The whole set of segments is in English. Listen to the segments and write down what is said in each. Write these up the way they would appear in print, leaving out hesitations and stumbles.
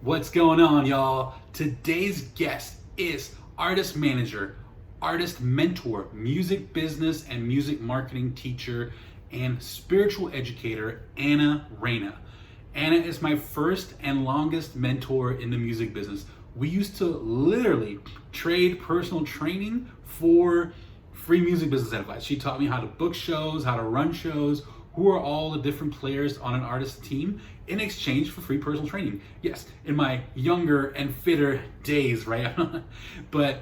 What's going on, y'all? Today's guest is artist manager, artist mentor, music business and music marketing teacher, and spiritual educator, Reina. Anna is my first and longest mentor in the music business. We used to literally trade personal training for free music business advice. She taught me how to book shows, how to run shows, who are all the different players on an artist team in exchange for free personal training. Yes, in my younger and fitter days, right? But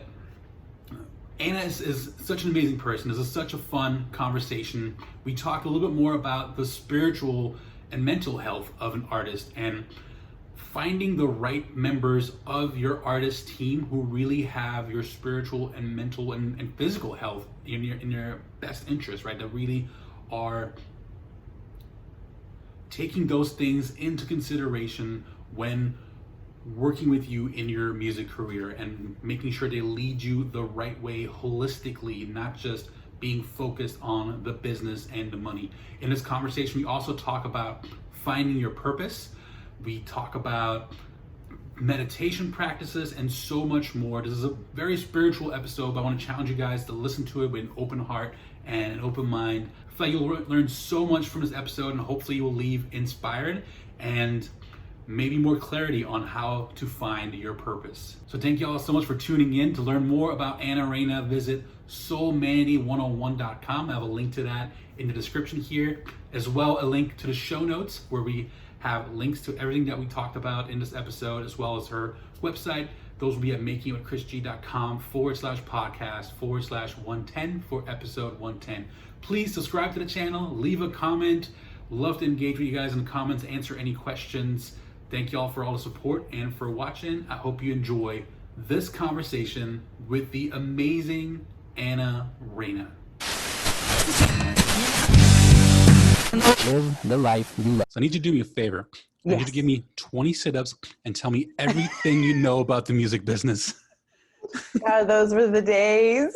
Anna is such an amazing person. This is such a fun conversation. We talk a little bit more about the spiritual and mental health of an artist and finding the right members of your artist team who really have your spiritual and mental and physical health in your best interest, right? That really are taking those things into consideration when working with you in your music career and making sure they lead you the right way holistically, not just being focused on the business and the money. In this conversation, we also talk about finding your purpose. We talk about meditation practices and so much more. This is a very spiritual episode, but I want to challenge you guys to listen to it with an open heart and an open mind. I feel like you'll learn so much from this episode, and hopefully you will leave inspired and maybe more clarity on how to find your purpose. So thank you all so much for tuning in. To learn more about Reina, visit soulmanity101.com. I have a link to that in the description here, as well a link to the show notes where we have links to everything that we talked about in this episode, as well as her website. Those will be at makingwithchrisg.com/podcast/110 for episode 110. Please subscribe to the channel, leave a comment. Love to engage with you guys in the comments, answer any questions. Thank you all for all the support and for watching. I hope you enjoy this conversation with the amazing Reina. Live the life you love. So I need you to do me a favor. I need you to give me 20 sit-ups and tell me everything you know about the music business. God, those were the days.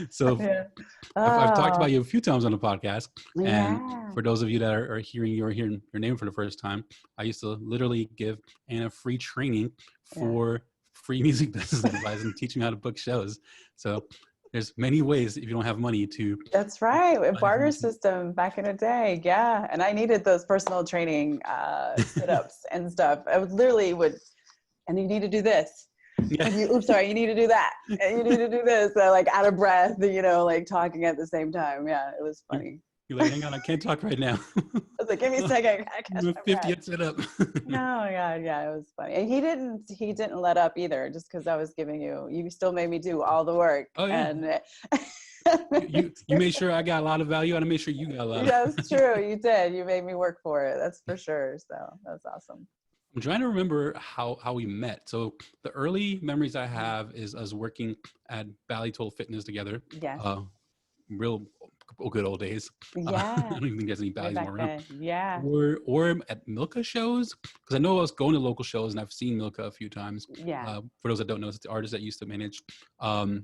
So Yeah. I've talked about you a few times on the podcast. Yeah. And for those of you that are hearing your name for the first time, I used to literally give Anna free training for free music business advice and teaching how to book shows. So there's many ways if you don't have money to. That's right. A barter system back in the day. Yeah. And I needed those personal training sit-ups and stuff. I would literally and you need to do this. Yeah. You need to do that. And you need to do this. So like out of breath, like talking at the same time. Yeah, it was funny. You're like, hang on, I can't talk right now. I was like, give me a second. I catch my 50th sit up. No, yeah, it was funny. And he didn't let up either, just because I was giving you still made me do all the work. Oh, yeah. And you made sure I got a lot of value, and I made sure you got a lot of value. That's true. You did. You made me work for it. That's for sure. So that's awesome. I'm trying to remember how we met. So the early memories I have is us working at Bally Total Fitness together. Yes. Real good old days. Yeah. I don't even think there's any Bally's more around. Yeah. Or at Milka shows, because I know I was going to local shows and I've seen Milka a few times. Yeah. For those that don't know, it's the artist that used to manage. Do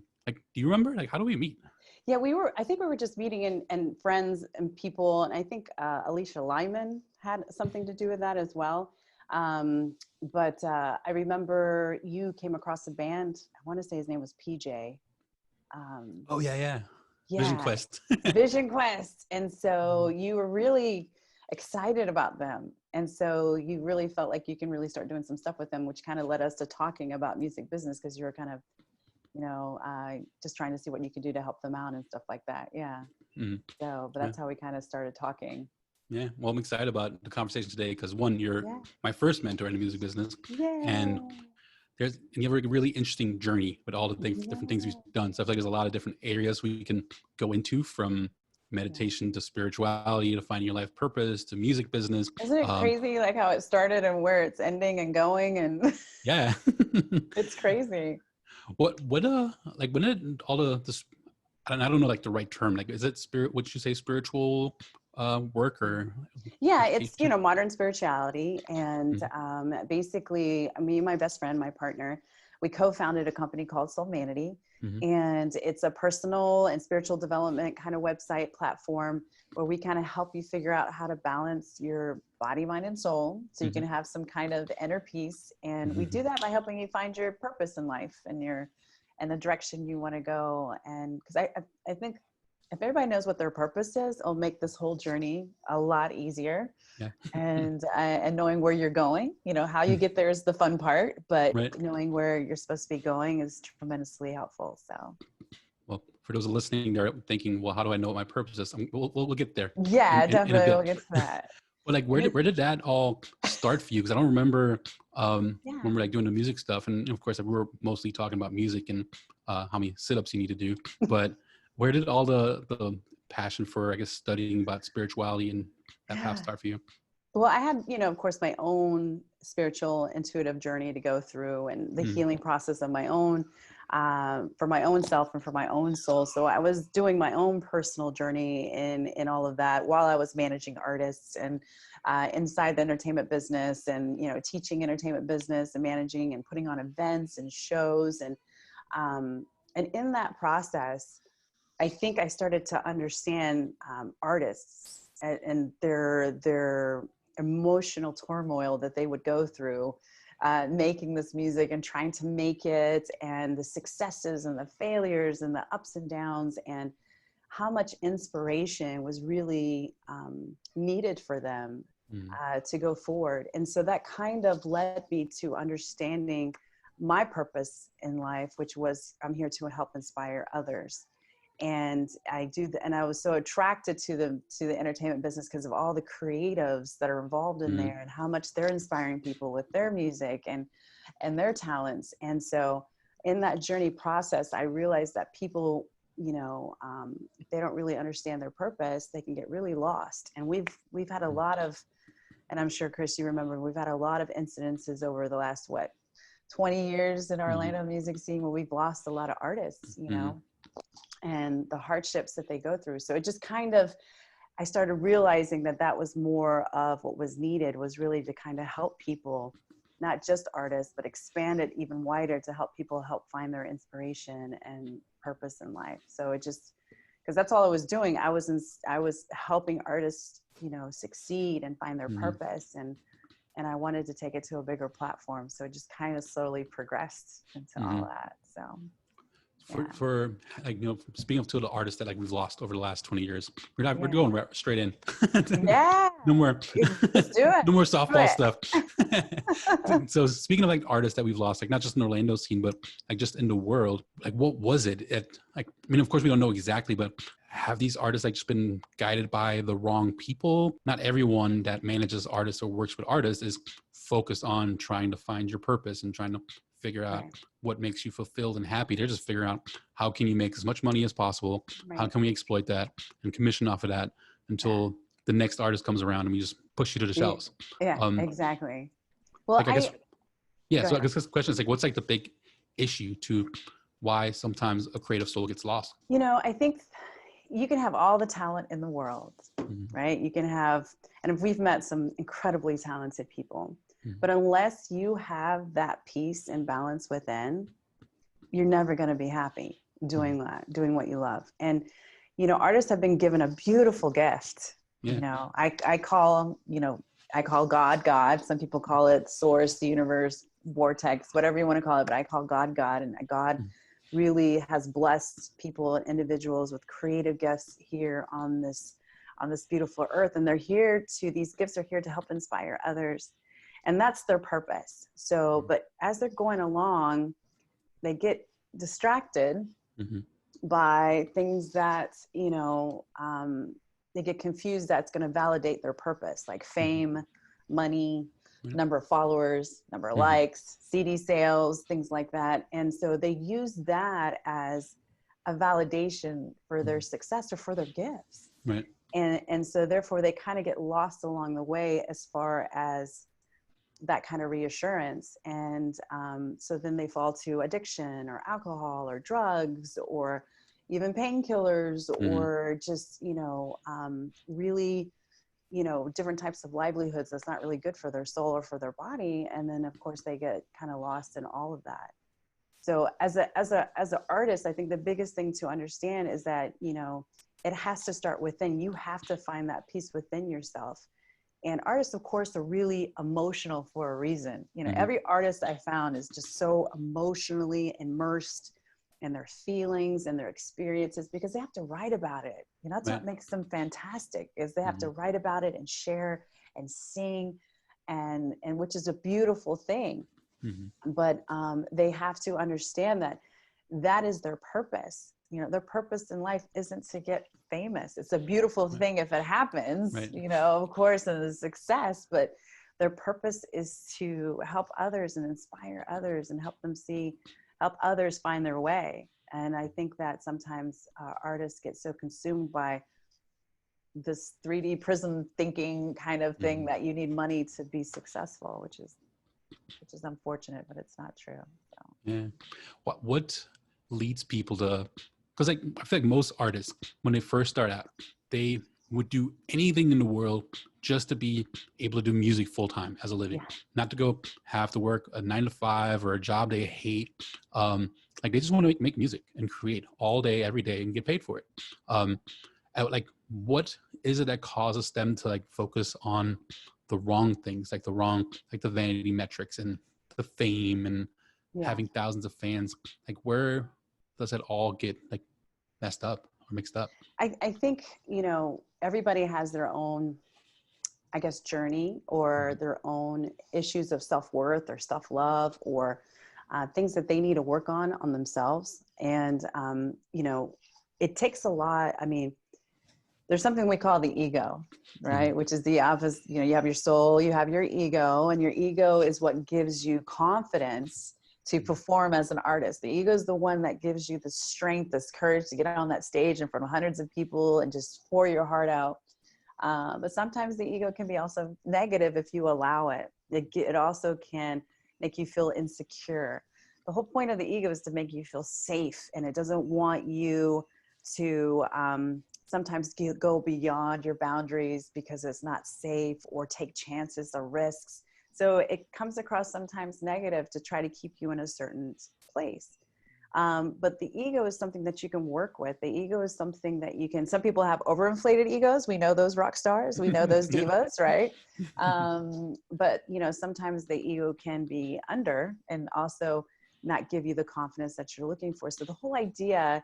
you remember? How do we meet? Yeah, I think we were just meeting and friends and people. And I think Alicia Lyman had something to do with that as well. But I remember you came across a band. I want to say his name was PJ. Oh yeah. Yeah. Vision Quest. Vision Quest. And so you were really excited about them. And so you really felt like you can really start doing some stuff with them, which kind of led us to talking about music business, because you were kind of, just trying to see what you could do to help them out and stuff like that. Yeah. Mm-hmm. So, but that's how we kind of started talking. Yeah. Well, I'm excited about the conversation today because one, you're my first mentor in the music business. Yeah. And you have a really interesting journey with all the different things we've done. So I feel like there's a lot of different areas we can go into, from meditation to spirituality to finding your life purpose to music business. Isn't it crazy like how it started and where it's ending and going? And yeah, it's crazy. When did all this, I don't know like the right term, like is it would you say spiritual work or Yeah, it's, education? modern spirituality. And Mm-hmm. basically, me and my best friend, my partner, we co-founded a company called Soulmanity. Mm-hmm. And it's a personal and spiritual development kind of website platform where we kind of help you figure out how to balance your body, mind, and soul so you Mm-hmm. can have some kind of inner peace. And we Mm-hmm. do that by helping you find your purpose in life and the direction you want to go. And because I think if everybody knows what their purpose is, it'll make this whole journey a lot easier. Yeah. And knowing where you're going, how you get there is the fun part, but Right. knowing where you're supposed to be going is tremendously helpful. So Well, for those listening, they're thinking, well, how do I know what my purpose is? We'll get there yeah, in a definitely we'll bit. get to that. But like, And where did that all start for you? Because I don't remember yeah. when we're like doing the music stuff, and of course, like, we were mostly talking about music and how many sit-ups you need to do. But where did all the passion for, I guess, studying about spirituality and that path start for you? Well, I had, of course, my own spiritual intuitive journey to go through and the Mm, healing process of my own, for my own self and for my own soul. So I was doing my own personal journey in all of that while I was managing artists and inside the entertainment business and, teaching entertainment business and managing and putting on events and shows. And in that process, I think I started to understand artists and their emotional turmoil that they would go through making this music and trying to make it, and the successes and the failures and the ups and downs, and how much inspiration was really needed for them mm, to go forward. And so that kind of led me to understanding my purpose in life, which was I'm here to help inspire others. And and I was so attracted to the entertainment business because of all the creatives that are involved in mm, there and how much they're inspiring people with their music and their talents. And so in that journey process, I realized that people, if they don't really understand their purpose, they can get really lost. And we've had a mm, lot of, and I'm sure Chris, you remember, we've had a lot of incidences over the last 20 years in our mm, Orlando music scene where we've lost a lot of artists, mm, and the hardships that they go through. So it just kind of, I started realizing that was more of what was needed, was really to kind of help people, not just artists, but expand it even wider to help people help find their inspiration and purpose in life. So it just, because that's all I was doing. I was helping artists, succeed and find their mm. purpose. And I wanted to take it to a bigger platform. So it just kind of slowly progressed into all Mm-hmm. that. So yeah. For like, speaking of two of the artists that like we've lost over the last 20 years, we're Yeah. going straight in. Yeah. No more Let's do it. no more Do softball it. stuff. So speaking of like artists that we've lost, like not just in the Orlando scene, but like just in the world, like what was it like, I mean, of course we don't know exactly, but have these artists like just been guided by the wrong people? Not everyone that manages artists or works with artists is focused on trying to find your purpose and trying to figure out Right. what makes you fulfilled and happy. They're just figuring out how can you make as much money as possible? How Right. can we exploit that and commission off of that Yeah. until the next artist comes around and we just push you to the Ye- shelves. Yeah, Um, exactly. Well, like I guess, yeah. go So I ahead. guess this question is like, what's like the big issue to why sometimes a creative soul gets lost? I think you can have all the talent in the world, Mm-hmm. right? You can have, and we've met some incredibly talented people, Mm-hmm. but unless you have that peace and balance within, you're never going to be happy doing that, doing what you love. And, artists have been given a beautiful gift. Yeah. I call, I call God. Some people call it source, the universe, vortex, whatever you want to call it, but I call God. And God really has blessed people and individuals with creative gifts here on this beautiful earth. And these gifts are here to help inspire others. And that's their purpose. So, but as they're going along, they get distracted Mm-hmm. by things that, they get confused that's going to validate their purpose, like fame, money, Yeah. number of followers, number of Mm-hmm. likes, CD sales, things like that. And so they use that as a validation for their success or for their gifts. Right. And so therefore they kind of get lost along the way as far as that kind of reassurance. And so then they fall to addiction or alcohol or drugs or, even painkillers Mm-hmm. or just, really, different types of livelihoods that's not really good for their soul or for their body. And then of course they get kind of lost in all of that. So as an artist, I think the biggest thing to understand is that, it has to start within. You have to find that peace within yourself. And artists, of course, are really emotional for a reason. Mm-hmm. Every artist I found is just so emotionally immersed in their feelings and their experiences because they have to write about it. That's Right. what makes them fantastic, is they have Mm-hmm. to write about it and share and sing, and which is a beautiful thing. Mm-hmm. But they have to understand that that is their purpose. Their purpose in life isn't to get famous. It's a beautiful Right. thing if it happens, Right. of course, and the success, but their purpose is to help others and inspire others and help others find their way. And I think that sometimes artists get so consumed by this 3D prism thinking kind of thing Mm-hmm. that you need money to be successful, which is unfortunate, but it's not true. So. Yeah. What leads people to, because like I feel like most artists, when they first start out, they would do anything in the world just to be able to do music full time as a living, Yeah. not to go have to work a 9 to 5 or a job they hate. Like they just want to make music and create all day, every day, and get paid for it. Like, what is it that causes them to like focus on the wrong things, like the vanity metrics and the fame and Yeah. having thousands of fans? Like, where does it all get like messed up or mixed up? I think, everybody has their own, I guess, journey or their own issues of self-worth or self-love or things that they need to work on themselves. And, it takes a lot. I mean, there's something we call the ego, right? Mm-hmm. Which is the opposite. You have your soul, you have your ego, and your ego is what gives you confidence to perform as an artist. The ego is the one that gives you the strength, this courage to get out on that stage in front of hundreds of people and just pour your heart out. But sometimes the ego can be also negative if you allow it. It also can make you feel insecure. The whole point of the ego is to make you feel safe, and it doesn't want you to sometimes go beyond your boundaries because it's not safe, or take chances or risks. So it comes across sometimes negative to try to keep you in a certain place. But the ego is something that you can work with. The ego is something that some people have overinflated egos. We know those rock stars, we know those Yeah. divas, right? But, sometimes the ego can be under and also not give you the confidence that you're looking for. So the whole idea,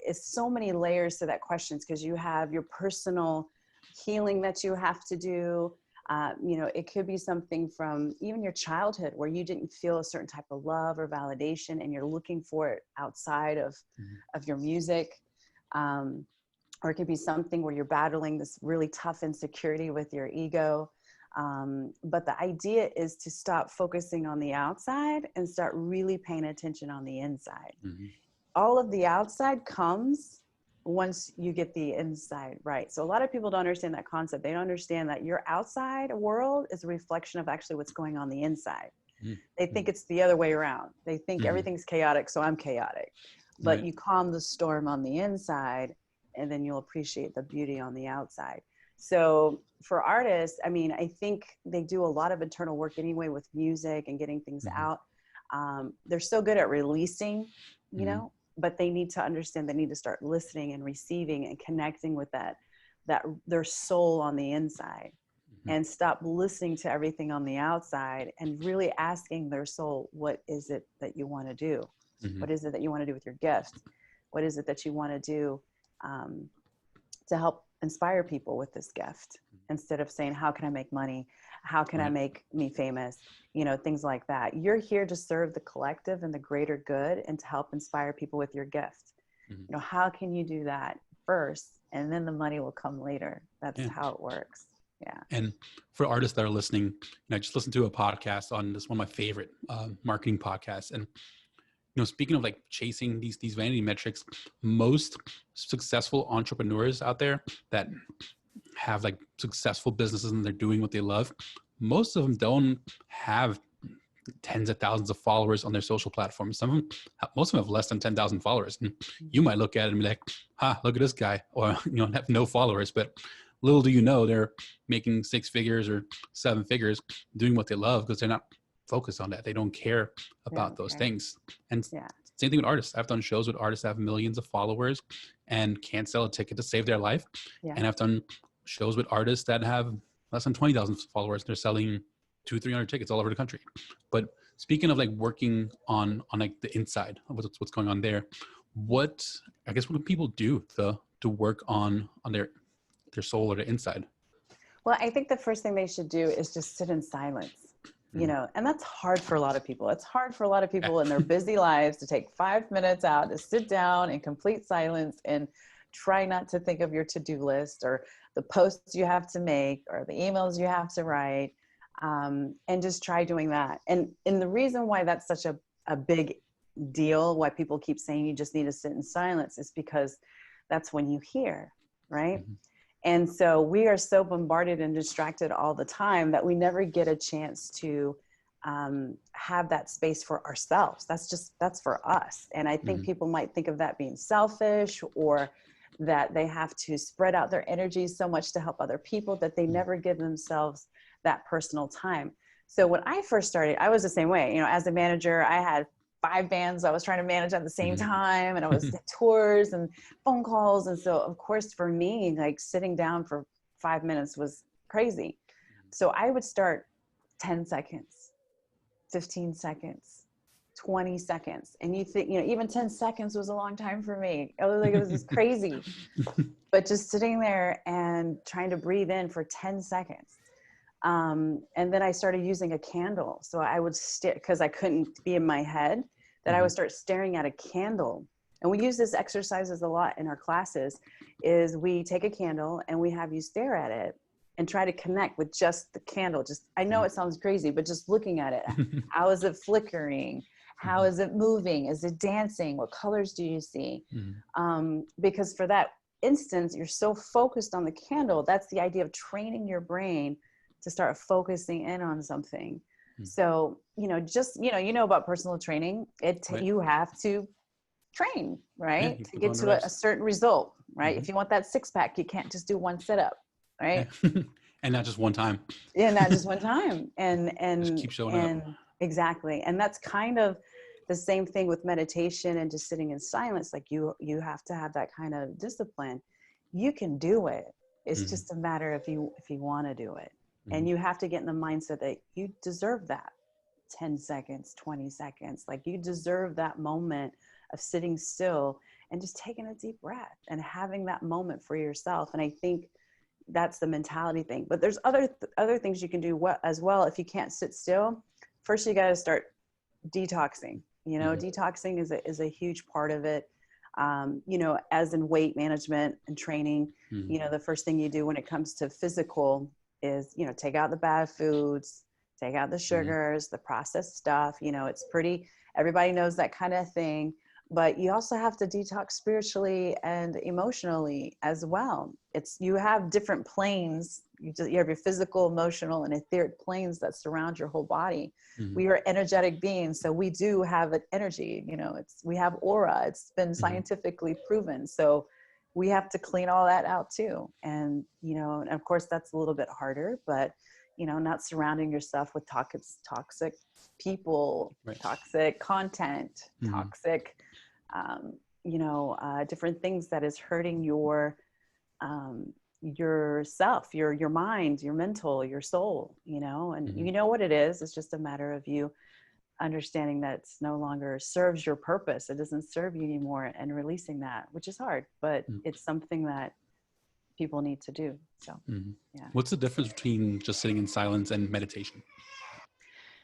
is so many layers to that question, because you have your personal healing that you have to do. It could be something from even your childhood where you didn't feel a certain type of love or validation, and you're looking for it outside of your music. Or it could be something where you're battling this really tough insecurity with your ego. But the idea is to stop focusing on the outside and start really paying attention on the inside. Mm-hmm. All of the outside comes once you get the inside right. So a lot of people don't understand that concept. They don't understand that your outside world is a reflection of actually what's going on the inside. Mm-hmm. They think it's the other way around. They think everything's chaotic, so I'm chaotic. But Right. you calm the storm on the inside, and then you'll appreciate the beauty on the outside. So for artists, I mean, I think they do a lot of internal work anyway with music and getting things out. They're so good at releasing, but they need to understand they need to start listening and receiving and connecting with that their soul on the inside, and stop listening to everything on the outside and really asking their soul, what is it that you want to do? What is it that you want to do with your gift? What is it that you want to do to help inspire people with this gift, instead of saying, how can I make money? How can I make me famous? Things like that. You're here to serve the collective and the greater good, and to help inspire people with your gift. How can you do that first, and then the money will come later? That's how it works. Yeah. And for artists that are listening, I just listened to a podcast on this, one of my favorite marketing podcasts. And, speaking of like chasing these vanity metrics, most successful entrepreneurs out there that have like successful businesses and they're doing what they love, most of them don't have tens of thousands of followers on their social platforms. Most of them have less than 10,000 followers. And you might look at it and be like, look at this guy, or, have no followers. But little do you know, they're making 6 figures or 7 figures doing what they love because they're not focused on that. They don't care about those things. And same thing with artists. I've done shows with artists that have millions of followers and can't sell a ticket to save their life. Yeah. And I've done shows with artists that have less than 20,000 followers. They're selling 200-300 tickets all over the country. But speaking of like working on like the inside of what's going on there, what do people do to work on their soul or their inside? Well, I think the first thing they should do is just sit in silence, and that's hard for a lot of people. It's hard for a lot of people in their busy lives to take 5 minutes out to sit down in complete silence and try not to think of your to-do list or the posts you have to make or the emails you have to write, and just try doing that. And the reason why that's such a big deal, why people keep saying you just need to sit in silence, is because that's when you hear, right? Mm-hmm. And so we are so bombarded and distracted all the time that we never get a chance to have that space for ourselves. That's for us. And I think people might think of that being selfish, or that they have to spread out their energy so much to help other people that they never give themselves that personal time. So when I first started, I was the same way. As a manager, I had 5 bands I was trying to manage at the same time, and I was tours and phone calls. And so of course for me, like sitting down for 5 minutes was crazy. So I would start 10 seconds, 15 seconds, 20 seconds. And you think, even 10 seconds was a long time for me. I was like, it was just crazy. But just sitting there and trying to breathe in for 10 seconds. And then I started using a candle. So I would stare, because I couldn't be in my head, that I would start staring at a candle. And we use this exercises a lot in our classes, is we take a candle and we have you stare at it and try to connect with just the candle. I know it sounds crazy, but just looking at it. How is it flickering? How is it moving? Is it dancing? What colors do you see? Because for that instance, you're so focused on the candle. That's the idea of training your brain to start focusing in on something. So, about personal training, you have to train, right? Yeah, to get to a certain result, right? If you want that 6-pack, you can't just do 1 sit-up, right? And not just one time. Yeah, not just one time. And just keep showing up. Exactly. And that's kind of the same thing with meditation and just sitting in silence. Like you have to have that kind of discipline. You can do it. It's just a matter if you want to do it. And you have to get in the mindset that you deserve that 10 seconds, 20 seconds. Like you deserve that moment of sitting still and just taking a deep breath and having that moment for yourself. And I think that's the mentality thing. But there's other things you can do as well. If you can't sit still, first you got to start detoxing. Detoxing is a huge part of it. As in weight management and training, the first thing you do when it comes to physical is, take out the bad foods, take out the sugars, the processed stuff. It's everybody knows that kind of thing, but you also have to detox spiritually and emotionally as well. You have different planes. You have your physical, emotional, and etheric planes that surround your whole body. We are energetic beings. So we do have an energy, we have aura. It's been scientifically proven. So we have to clean all that out too. And, and of course that's a little bit harder, but, not surrounding yourself with toxic people, toxic content, toxic, different things that is hurting yourself, your mind, your mental, your soul, and you know what it is. It's just a matter of you understanding that it's no longer serves your purpose. It doesn't serve you anymore, and releasing that, which is hard, but it's something that people need to do. So, yeah. What's the difference between just sitting in silence and meditation?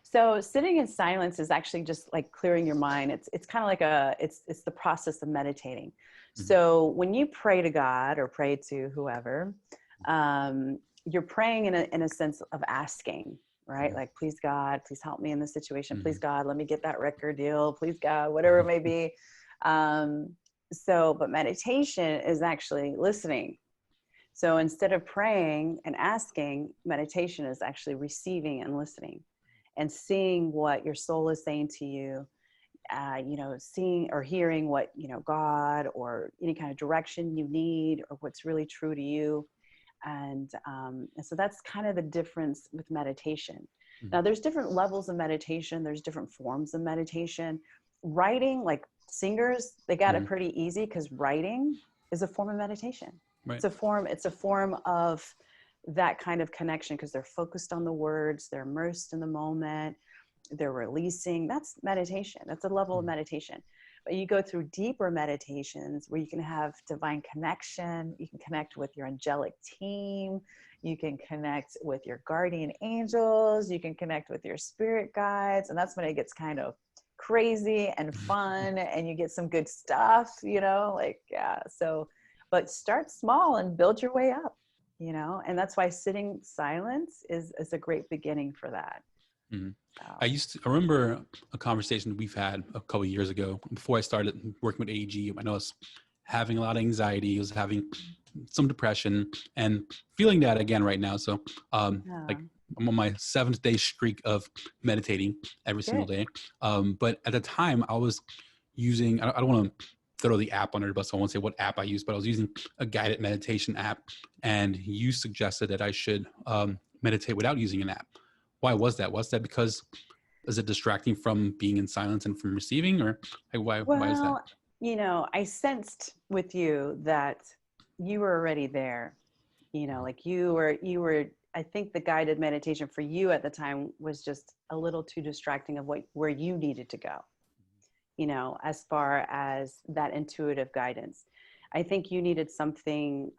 So sitting in silence is actually just like clearing your mind. It's kind of like it's the process of meditating. So when you pray to God or pray to whoever, you're praying in a sense of asking, right? Like, please God, please help me in this situation. Please God, let me get that record deal. Please God, whatever it may be. But meditation is actually listening. So instead of praying and asking, meditation is actually receiving and listening. and seeing what your soul is saying to you, seeing or hearing what, God or any kind of direction you need or what's really true to you. And so that's kind of the difference with meditation. Now, there's different levels of meditation. There's different forms of meditation. Writing, like singers, they got it pretty easy because writing is a form of meditation. Right. It's a form of that kind of connection because they're focused on the words, they're immersed in the moment, they're releasing. That's meditation. That's a level of meditation. But you go through deeper meditations where you can have divine connection. You can connect with your angelic team. You can connect with your guardian angels. You can connect with your spirit guides. And that's when it gets kind of crazy and fun and you get some good stuff, So, but start small and build your way up, and that's why sitting silence is a great beginning for that. Mm-hmm. I remember a conversation we've had a couple of years ago before I started working with AEG. I know I was having a lot of anxiety. I was having some depression and feeling that again right now. So, like I'm on my 7th day streak of meditating every single day. But at the time I was using, I don't want to throw the app under the bus. So I won't say what app I use, but I was using a guided meditation app, and you suggested that I should meditate without using an app. Why was that? Was that because, is it distracting from being in silence and from receiving, or why is that? I sensed with you that you were already there, like you were, I think the guided meditation for you at the time was just a little too distracting of where you needed to go, as far as that intuitive guidance. I think you needed something,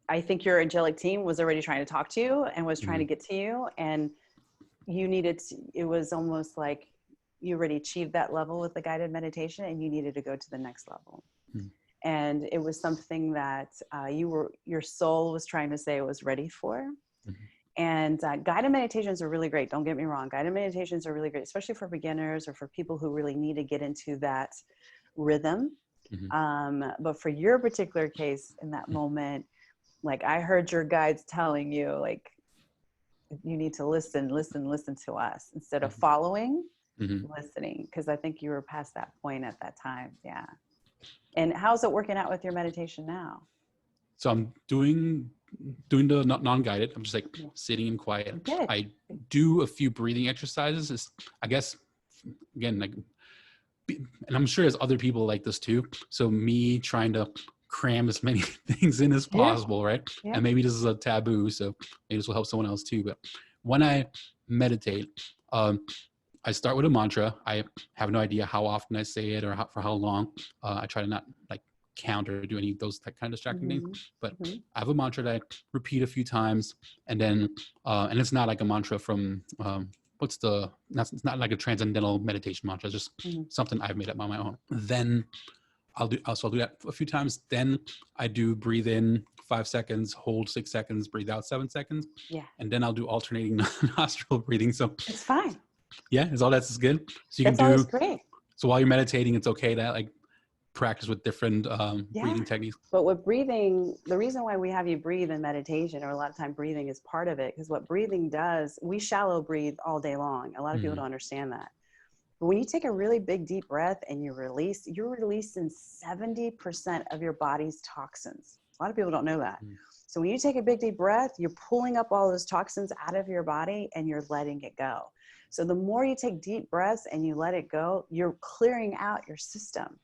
I think your angelic team was already trying to talk to you and was trying to get to you, and it was almost like you already achieved that level with the guided meditation and you needed to go to the next level. And it was something that your soul was trying to say it was ready for. And guided meditations are really great. Don't get me wrong. Guided meditations are really great, especially for beginners or for people who really need to get into that rhythm. But for your particular case in that moment, like I heard your guides telling you, like, you need to listen to us instead of following, listening. Cause I think you were past that point at that time. Yeah. And how's it working out with your meditation now? So I'm doing the non-guided. I'm just like sitting in quiet. Good. I do a few breathing exercises. It's, I guess, again, like, and I'm sure there's other people like this too. So me trying to cram as many things in as possible, right? And maybe this is a taboo, so maybe this will help someone else too. But when I meditate, I start with a mantra. I have no idea how often I say it or for how long. I try to not like count or do any of those kind of distracting things. But I have a mantra that I repeat a few times, and then and it's not like a mantra from it's not like a transcendental meditation mantra. It's just something I've made up on my own. Then I'll do that a few times. Then I do breathe in 5 seconds, hold 6 seconds, breathe out 7 seconds. Yeah. And then I'll do alternating nostril breathing. So it's fine. Yeah, is all that's good. So you that's can do. Great. So while you're meditating, it's okay to like practice with different breathing techniques. But with breathing, the reason why we have you breathe in meditation, or a lot of time breathing is part of it, because what breathing does, we shallow breathe all day long. A lot of people don't understand that. But when you take a really big deep breath and you're releasing 70% of your body's toxins. A lot of people don't know that. So when you take a big deep breath, you're pulling up all those toxins out of your body and you're letting it go. So the more you take deep breaths and you let it go, you're clearing out your system.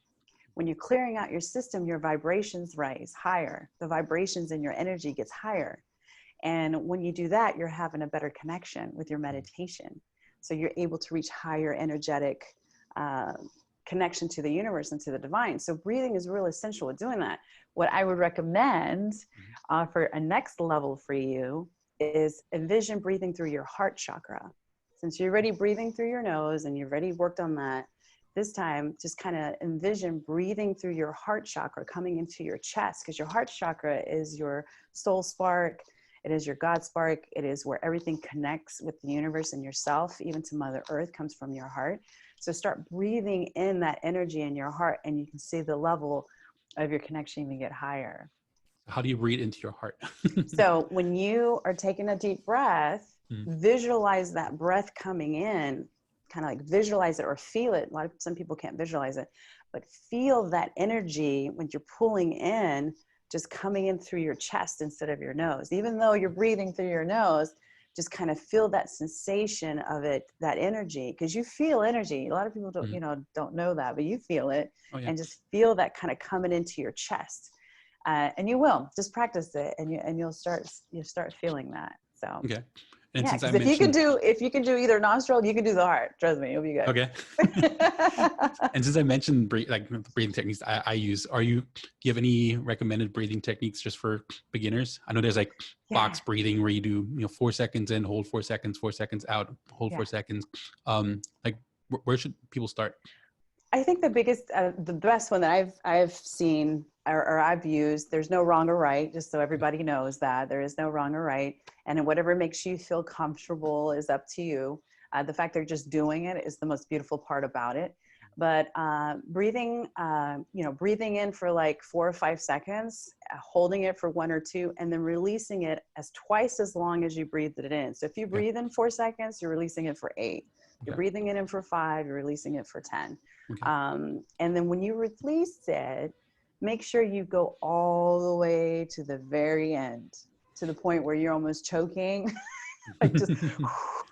When you're clearing out your system, your vibrations rise higher. The vibrations in your energy gets higher. And when you do that, you're having a better connection with your meditation. So you're able to reach higher energetic connection to the universe and to the divine. So breathing is real essential with doing that. What I would recommend for a next level for you is envision breathing through your heart chakra. Since you're already breathing through your nose and you've already worked on that, this time just kind of envision breathing through your heart chakra coming into your chest, because your heart chakra is your soul spark. It is your God spark. It is where everything connects with the universe and yourself, even to Mother Earth, comes from your heart. So start breathing in that energy in your heart, and you can see the level of your connection even get higher. How do you breathe into your heart? So when you are taking a deep breath, visualize that breath coming in, kind of like visualize it or feel it. Some people can't visualize it, but feel that energy when you're pulling in, just coming in through your chest instead of your nose. Even though you're breathing through your nose, just kind of feel that sensation of it, that energy, because you feel energy. A lot of people don't know that, but you feel it. Oh, yeah. And just feel that kind of coming into your chest. And you will just practice it, and you'll start feeling that. So okay. And yeah, since I because mentioned, if you can do either nostril, you can do the heart. Trust me, you'll be good. okay. And since I mentioned breathing techniques I use, do you have any recommended breathing techniques just for beginners? I know there's like box breathing where you do 4 seconds in, hold 4 seconds, 4 seconds out, hold 4 seconds. Like where should people start? I think the best one that I've seen or I've used, there's no wrong or right, just so everybody knows that there is no wrong or right. And whatever makes you feel comfortable is up to you. The fact they're just doing it is the most beautiful part about it. But breathing in for like 4 or 5 seconds, holding it for 1 or 2, and then releasing it as twice as long as you breathed it in. So if you breathe in 4 seconds, you're releasing it for 8. You're breathing it in for 5, you're releasing it for 10. Okay. And then when you release it, make sure you go all the way to the very end, to the point where you're almost choking. Like just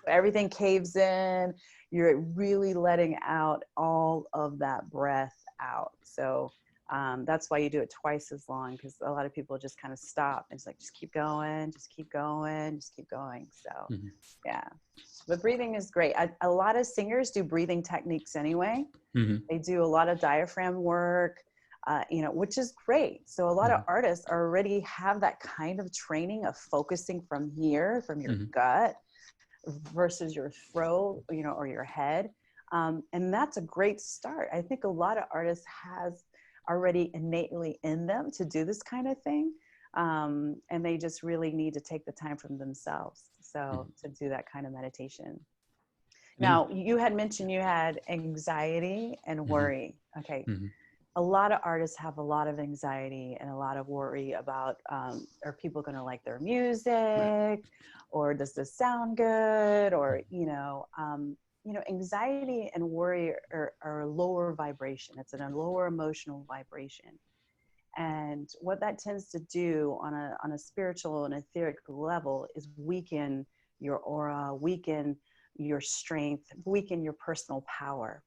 everything caves in. You're really letting out all of that breath out. So that's why you do it twice as long, because a lot of people just kind of stop and it's like, just keep going, just keep going, just keep going. So yeah, but breathing is great. A lot of singers do breathing techniques anyway. They do a lot of diaphragm work, which is great. So a lot of artists already have that kind of training of focusing from here, from your gut versus your throat, or your head. And that's a great start. I think a lot of artists has already innately in them to do this kind of thing. And they just really need to take the time from themselves. So to do that kind of meditation. Now, you had mentioned you had anxiety and worry. Okay. A lot of artists have a lot of anxiety and a lot of worry about, are people going to like their music, or does this sound good? Or, anxiety and worry are a lower vibration. It's a lower emotional vibration. And what that tends to do on a spiritual and etheric level is weaken your aura, weaken your strength, weaken your personal power.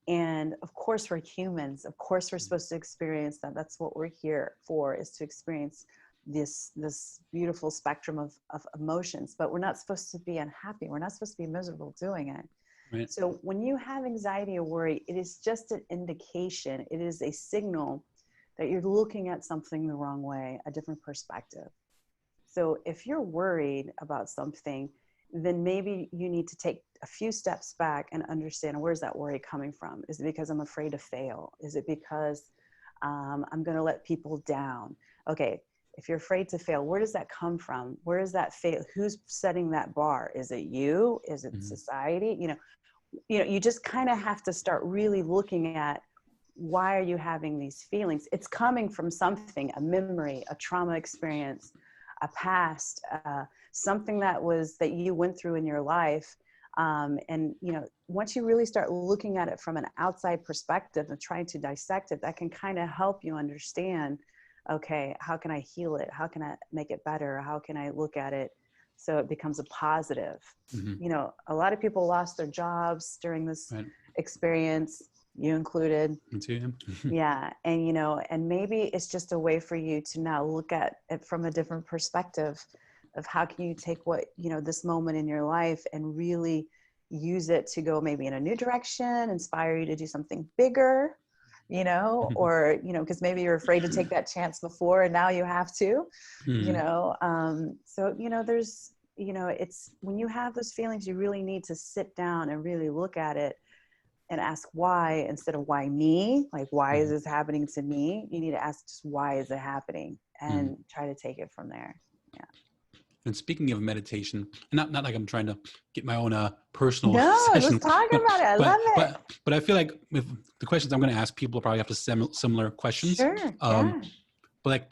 And of course, we're humans. Of course, we're supposed to experience that. That's what we're here for, is to experience this beautiful spectrum of emotions. But we're not supposed to be unhappy. We're not supposed to be miserable doing it. Right. So when you have anxiety or worry, it is just an indication. It is a signal that you're looking at something the wrong way, a different perspective. So if you're worried about something, then maybe you need to take a few steps back and understand, where's that worry coming from? Is it because I'm afraid to fail? Is it because I'm going to let people down? Okay, if you're afraid to fail, where does that come from? Where is that fail? Who's setting that bar? Is it you? Is it society? You just kind of have to start really looking at, why are you having these feelings? It's coming from something, a memory, a trauma experience, a past, something that you went through in your life. And once you really start looking at it from an outside perspective and trying to dissect it, that can kind of help you understand, okay, how can I heal it? How can I make it better? How can I look at it so it becomes a positive? A lot of people lost their jobs during this experience, you included. Me too. Yeah. And maybe it's just a way for you to now look at it from a different perspective of how can you take what, this moment in your life and really use it to go maybe in a new direction, inspire you to do something bigger, or, because maybe you're afraid to take that chance before and now you have to, so, there's, it's when you have those feelings, you really need to sit down and really look at it and ask why, instead of why me, like, why is this happening to me? You need to ask just, why is it happening, and try to take it from there. Yeah. And speaking of meditation, not like I'm trying to get my own personal session. Just talking about it. I love it. But I feel like with the questions I'm going to ask, people probably have similar questions. Sure. But like,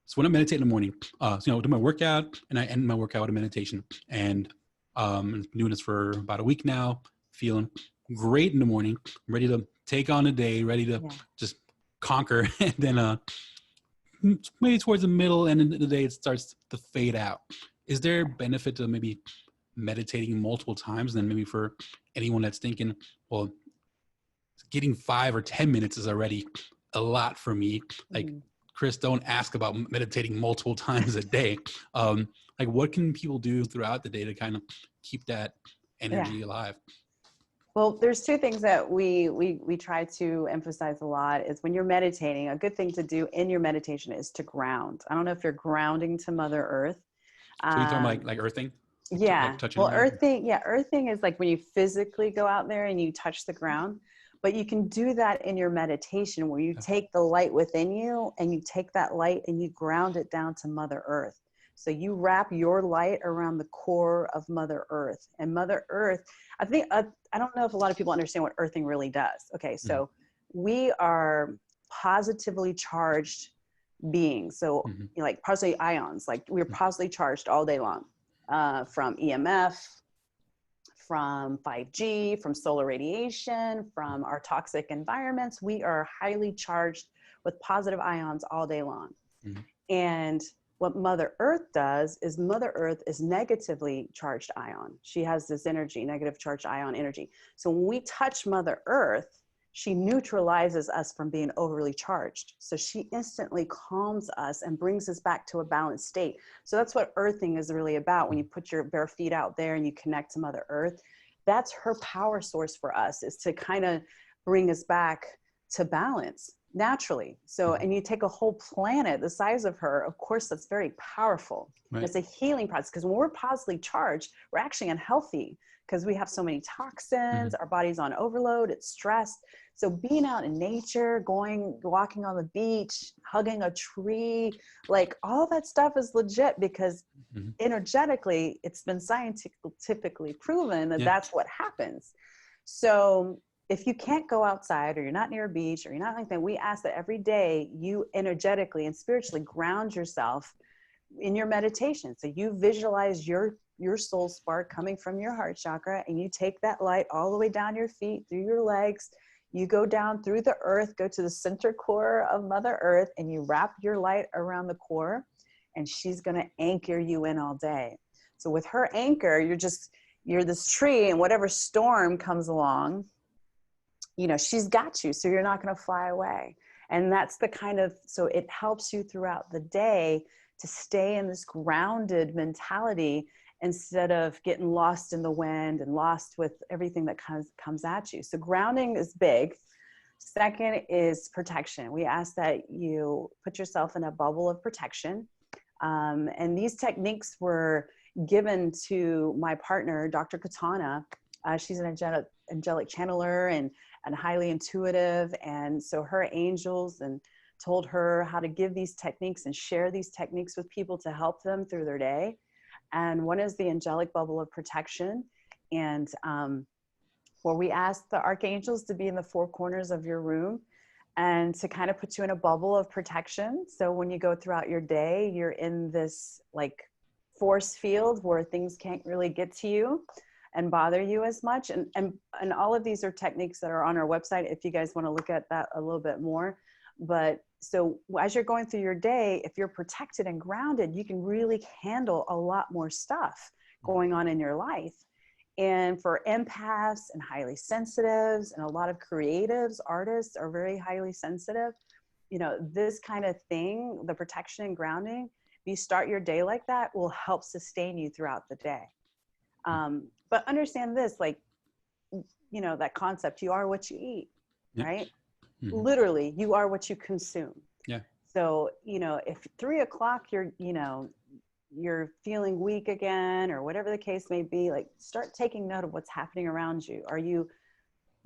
so when I meditate in the morning, I do my workout and I end my workout with a meditation. And Doing this for about a week now, feeling great in the morning, ready to take on the day, ready to just conquer. And then maybe towards the middle and end of the day, it starts to fade out. Is there benefit to maybe meditating multiple times? And then maybe for anyone that's thinking, well, getting 5 or 10 minutes is already a lot for me. Like, Chris, don't ask about meditating multiple times a day. Like, what can people do throughout the day to kind of keep that energy alive? Well, there's two things that we try to emphasize a lot is when you're meditating, a good thing to do in your meditation is to ground. I don't know if you're grounding to Mother Earth. So you're talking about like earthing? Yeah. Touching Well, earthing is like when you physically go out there and you touch the ground, but you can do that in your meditation where you take the light within you and you take that light and you ground it down to Mother Earth. So you wrap your light around the core of Mother Earth. And Mother Earth, I think, I don't know if a lot of people understand what earthing really does. Okay, so we are positively charged beings. So like positive ions, like we're positively charged all day long, from EMF, from 5G, from solar radiation, from our toxic environments. We are highly charged with positive ions all day long. And what Mother Earth does is Mother Earth is negatively charged ion. She has this energy, negative charged ion energy. So when we touch Mother Earth, she neutralizes us from being overly charged. So she instantly calms us and brings us back to a balanced state. So that's what earthing is really about. When you put your bare feet out there and you connect to Mother Earth, that's her power source for us, is to kind of bring us back to balance naturally. So, and you take a whole planet the size of her, of course, that's very powerful. Right. It's a healing process, because when we're positively charged, we're actually unhealthy because we have so many toxins, our body's on overload, it's stressed. So being out in nature, walking on the beach, hugging a tree, like all that stuff is legit, because energetically, it's been scientifically proven that that's what happens. So if you can't go outside, or you're not near a beach, or you're not like that, we ask that every day you energetically and spiritually ground yourself in your meditation. So you visualize your soul spark coming from your heart chakra, and you take that light all the way down your feet, through your legs. You go down through the earth, go to the center core of Mother Earth, and you wrap your light around the core, and she's going to anchor you in all day. So with her anchor, you're this tree, and whatever storm comes along, she's got you. So you're not going to fly away. And that's so it helps you throughout the day to stay in this grounded mentality, instead of getting lost in the wind and lost with everything that comes at you. So grounding is big. Second is protection. We ask that you put yourself in a bubble of protection. And these techniques were given to my partner, Dr. Katana. She's an angelic channeler and highly intuitive. And so her angels told her how to give these techniques and share these techniques with people to help them through their day. And one is the angelic bubble of protection. And where we ask the archangels to be in the 4 corners of your room and to kind of put you in a bubble of protection. So when you go throughout your day, you're in this like force field where things can't really get to you and bother you as much. And all of these are techniques that are on our website if you guys want to look at that a little bit more. But so as you're going through your day, if you're protected and grounded, you can really handle a lot more stuff going on in your life. And for empaths and highly sensitives, and a lot of creatives, artists are very highly sensitive, this kind of thing, the protection and grounding, if you start your day like that, will help sustain you throughout the day. But understand this, that concept, you are what you eat, right? Literally, you are what you consume. Yeah. So, if 3 o'clock you're feeling weak again, or whatever the case may be, like start taking note of what's happening around you. Are you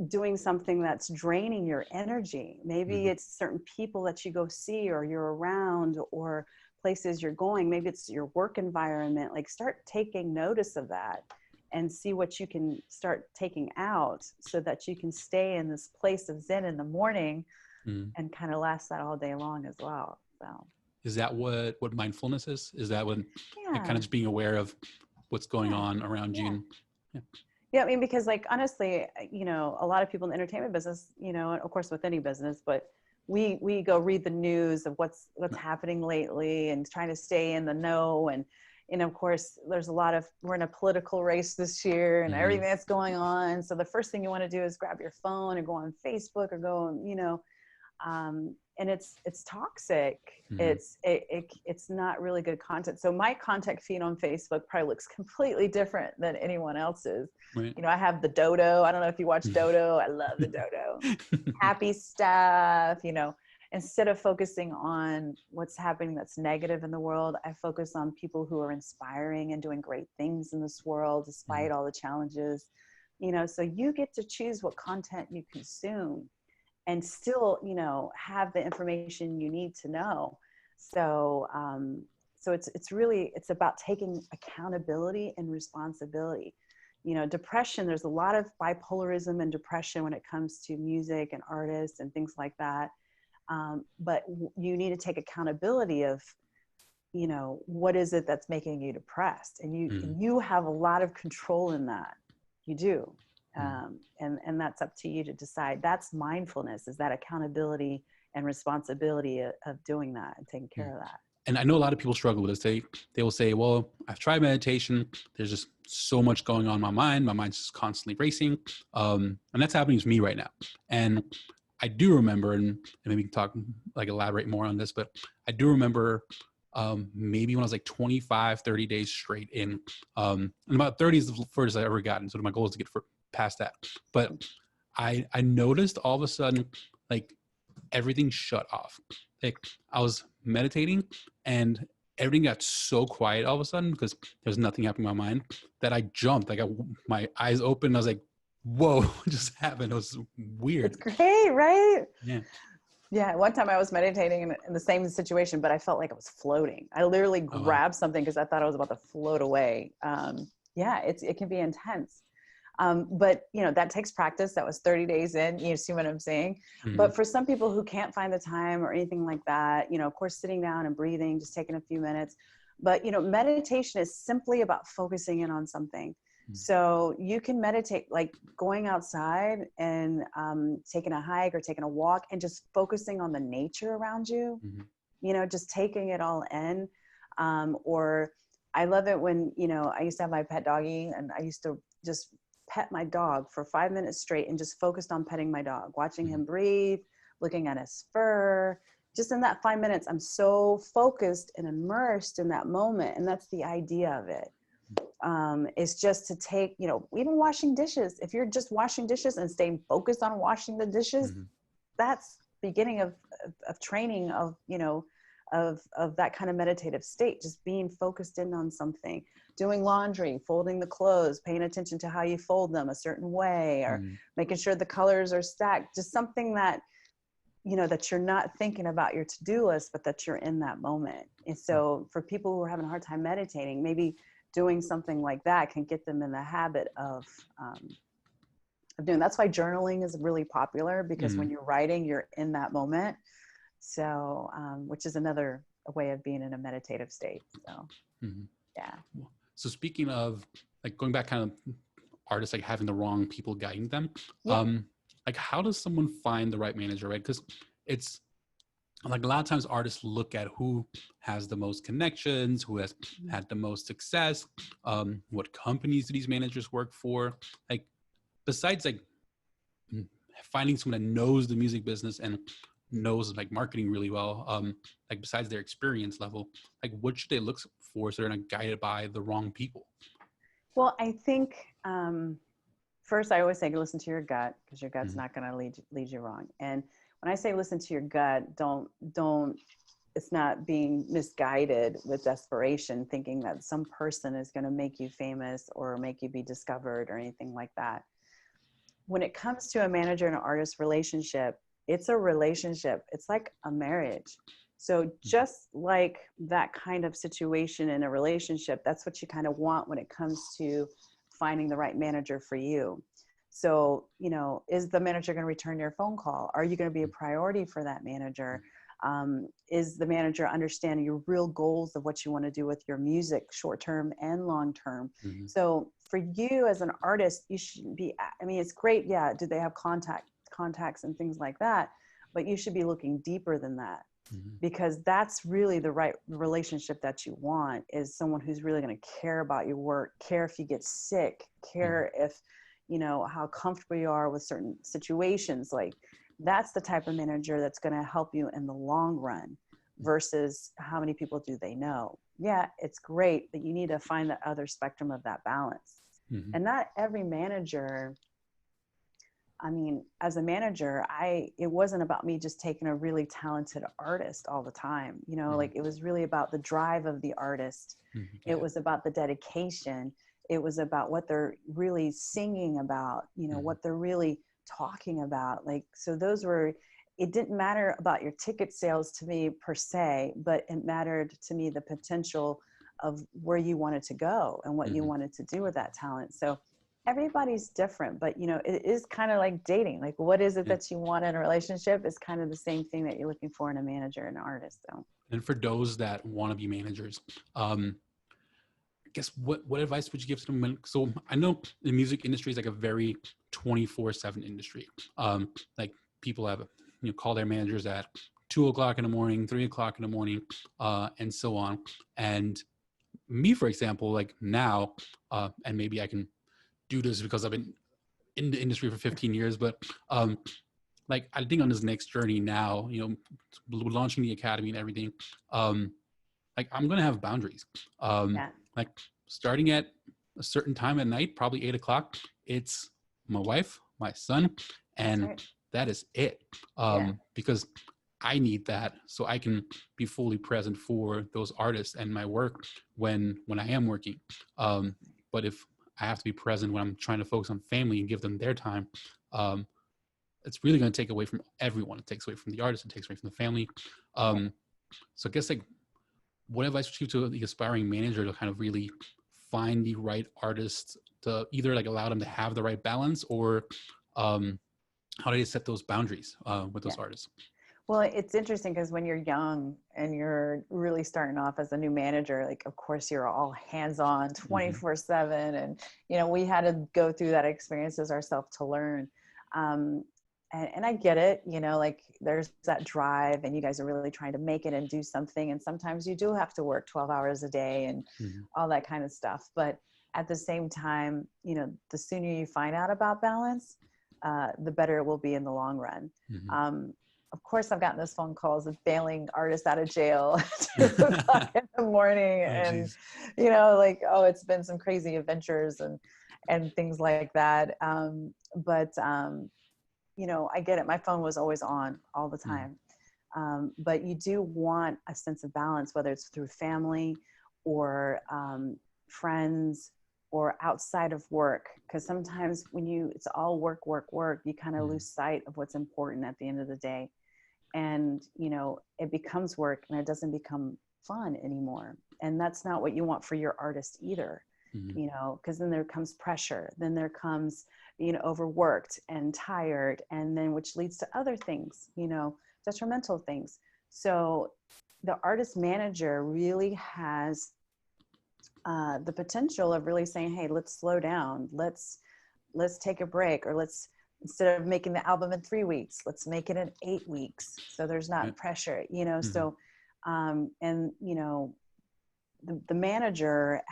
doing something that's draining your energy? Maybe it's certain people that you go see, or you're around, or places you're going. Maybe it's your work environment. Like start taking notice of that and see what you can start taking out, so that you can stay in this place of Zen in the morning and kind of last that all day long as well. So is that what mindfulness is? Is that when kind of just being aware of what's going on around you. Yeah. And, yeah. Yeah, I mean, because like honestly, a lot of people in the entertainment business, and of course with any business, but we go read the news of what's happening lately and trying to stay in the know. And of course, there's we're in a political race this year and everything that's going on. So the first thing you want to do is grab your phone and go on Facebook or go on, and it's toxic. It's not really good content. So my contact feed on Facebook probably looks completely different than anyone else's. Right. I have the dodo. I don't know if you watch dodo. I love the dodo. Happy stuff, instead of focusing on what's happening that's negative in the world, I focus on people who are inspiring and doing great things in this world despite all the challenges. So you get to choose what content you consume and still, have the information you need to know. So, it's about taking accountability and responsibility. Depression, there's a lot of bipolarism and depression when it comes to music and artists and things like that. But you need to take accountability of, what is it that's making you depressed? And you have a lot of control in that. You do. And that's up to you to decide. That's mindfulness, is that accountability and responsibility of doing that and taking care of that. And I know a lot of people struggle with this. They will say, well, I've tried meditation. There's just so much going on in my mind. My mind's just constantly racing. And that's happening to me right now. And I do remember, and maybe we can talk, elaborate more on this, but I do remember maybe when I was like 25, 30 days straight in, and about 30 is the furthest I ever gotten. So my goal is to get past that. But I noticed all of a sudden, everything shut off. I was meditating and everything got so quiet all of a sudden because there's nothing happening in my mind that I jumped. My eyes opened. I was like, whoa, what just happened? It was weird. It's great, right? Yeah. Yeah. One time I was meditating in the same situation, but I felt like I was floating. I literally grabbed something because I thought I was about to float away. It can be intense. But that takes practice. That was 30 days in, you see what I'm saying? But for some people who can't find the time or anything like that, of course, sitting down and breathing, just taking a few minutes, but meditation is simply about focusing in on something. So you can meditate, like going outside and taking a hike or taking a walk and just focusing on the nature around you, just taking it all in. Or I love it when, I used to have my pet doggy and I used to just pet my dog for 5 minutes straight and just focused on petting my dog, watching him breathe, looking at his fur. Just in that 5 minutes, I'm so focused and immersed in that moment. And that's the idea of it. Is just to take, even washing dishes. If you're just washing dishes and staying focused on washing the dishes, that's beginning of training of that kind of meditative state, just being focused in on something. Doing laundry, folding the clothes, paying attention to how you fold them a certain way, or making sure the colors are stacked, just something that, that you're not thinking about your to-do list, but that you're in that moment. And so for people who are having a hard time meditating, maybe doing something like that can get them in the habit of doing. That's why journaling is really popular, because when you're writing, you're in that moment. So, which is another way of being in a meditative state. So, yeah. So speaking of going back kind of artists, having the wrong people guiding them, how does someone find the right manager, right? Because it's a lot of times artists look at who has the most connections, who has had the most success, what companies do these managers work for? Besides finding someone that knows the music business and knows marketing really well, besides their experience level, what should they look for so they're not guided by the wrong people? Well, I think first I always say listen to your gut, because your gut's not going to lead you wrong. And when I say listen to your gut, don't it's not being misguided with desperation, thinking that some person is going to make you famous or make you be discovered or anything like that. When it comes to a manager and an artist relationship, it's a relationship. It's like a marriage. So just like that kind of situation in a relationship, that's what you kind of want when it comes to finding the right manager for you. So, is the manager going to return your phone call? Are you going to be a priority for that manager? Is the manager understanding your real goals of what you want to do with your music, short-term and long-term? Mm-hmm. So for you as an artist, you shouldn't be, I mean, it's great. Yeah. Do they have contacts and things like that? But you should be looking deeper than that, because that's really the right relationship that you want, is someone who's really going to care about your work, care if you get sick, care if, you know, how comfortable you are with certain situations. Like, that's the type of manager that's going to help you in the long run versus how many people do they know. Yeah, it's great, but you need to find the other spectrum of that balance. And not every manager, I mean, as a manager, it wasn't about me just taking a really talented artist all the time. You know, like, it was really about the drive of the artist. It was about the dedication. It was about what they're really singing about, you know, what they're really talking about. Like, so it didn't matter about your ticket sales to me per se, but it mattered to me the potential of where you wanted to go and what you wanted to do with that talent. So everybody's different, but you know, it is kind of like dating. Like, what is it that you want in a relationship is kind of the same thing that you're looking for in a manager and an artist. So, and for those that want to be managers, I guess what advice would you give to them? So I know the music industry is like a very 24/7 industry. Like, people have, you know, call their managers at 2:00 in the morning, 3:00 in the morning, and so on. And me, for example, like now, and maybe I can do this because I've been in the industry for 15 years, but like, I think on this next journey now, you know, launching the academy and everything, like, I'm going to have boundaries. Like, starting at a certain time at night, probably 8:00, it's my wife, my son, and that is it. Because I need that so I can be fully present for those artists and my work when I am working. But if I have to be present when I'm trying to focus on family and give them their time, it's really going to take away from everyone. It takes away from the artist, it takes away from the family. So I guess, like, what advice would you give to the aspiring manager to kind of really find the right artist, to either like allow them to have the right balance, or how do they set those boundaries with those artists? Well, it's interesting because when you're young and you're really starting off as a new manager, like, of course, you're all hands-on 24/7. And, you know, we had to go through that experiences ourselves to learn. And I get it, you know, like, there's that drive and you guys are really trying to make it and do something. And sometimes you do have to work 12 hours a day and all that kind of stuff. But at the same time, you know, the sooner you find out about balance, the better it will be in the long run. Of course, I've gotten those phone calls of bailing artists out of jail at 2:00 in the morning. And, you know, like, oh, it's been some crazy adventures and things like that. You know, I get it. My phone was always on all the time. But you do want a sense of balance, whether it's through family or friends or outside of work. Because sometimes when it's all work, you kind of lose sight of what's important at the end of the day. And, you know, it becomes work and it doesn't become fun anymore. And that's not what you want for your artist either. You know, because then there comes pressure, then there comes being overworked and tired, and then which leads to other things, you know, detrimental things. So the artist manager really has the potential of really saying, hey, let's slow down, let's take a break, or instead of making the album in 3 weeks, let's make it in 8 weeks, so there's not pressure, you know. So and you know, the manager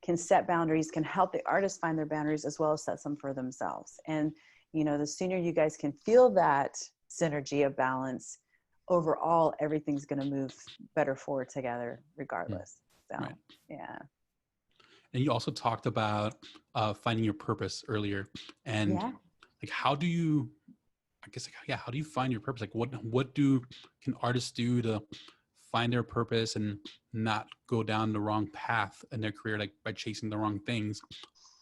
can set boundaries, can help the artists find their boundaries, as well as set some for themselves. And, you know, the sooner you guys can feel that synergy of balance, overall, everything's going to move better forward together regardless. So, yeah. And you also talked about finding your purpose earlier. And like, how do you find your purpose? Like, what can artists do to find their purpose and not go down the wrong path in their career, like by chasing the wrong things?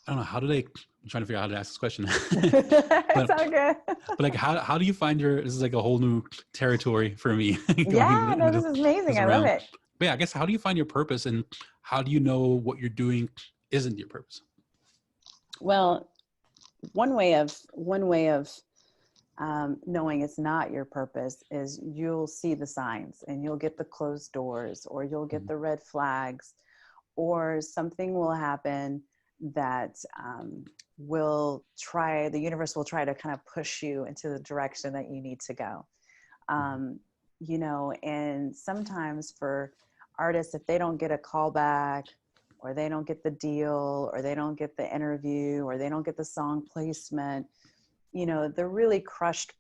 I don't know. I'm trying to figure out how to ask this question. It's all good. But like, how do you find this is like a whole new territory for me. No, this is amazing. I love it. But yeah, I guess, how do you find your purpose, and how do you know what you're doing isn't your purpose? Well, one way of knowing it's not your purpose, is you'll see the signs and you'll get the closed doors, or you'll get the red flags, or something will happen that the universe will try to kind of push you into the direction that you need to go. And sometimes for artists, if they don't get a call back, or they don't get the deal, or they don't get the interview, or they don't get the song placement, they're really crushed,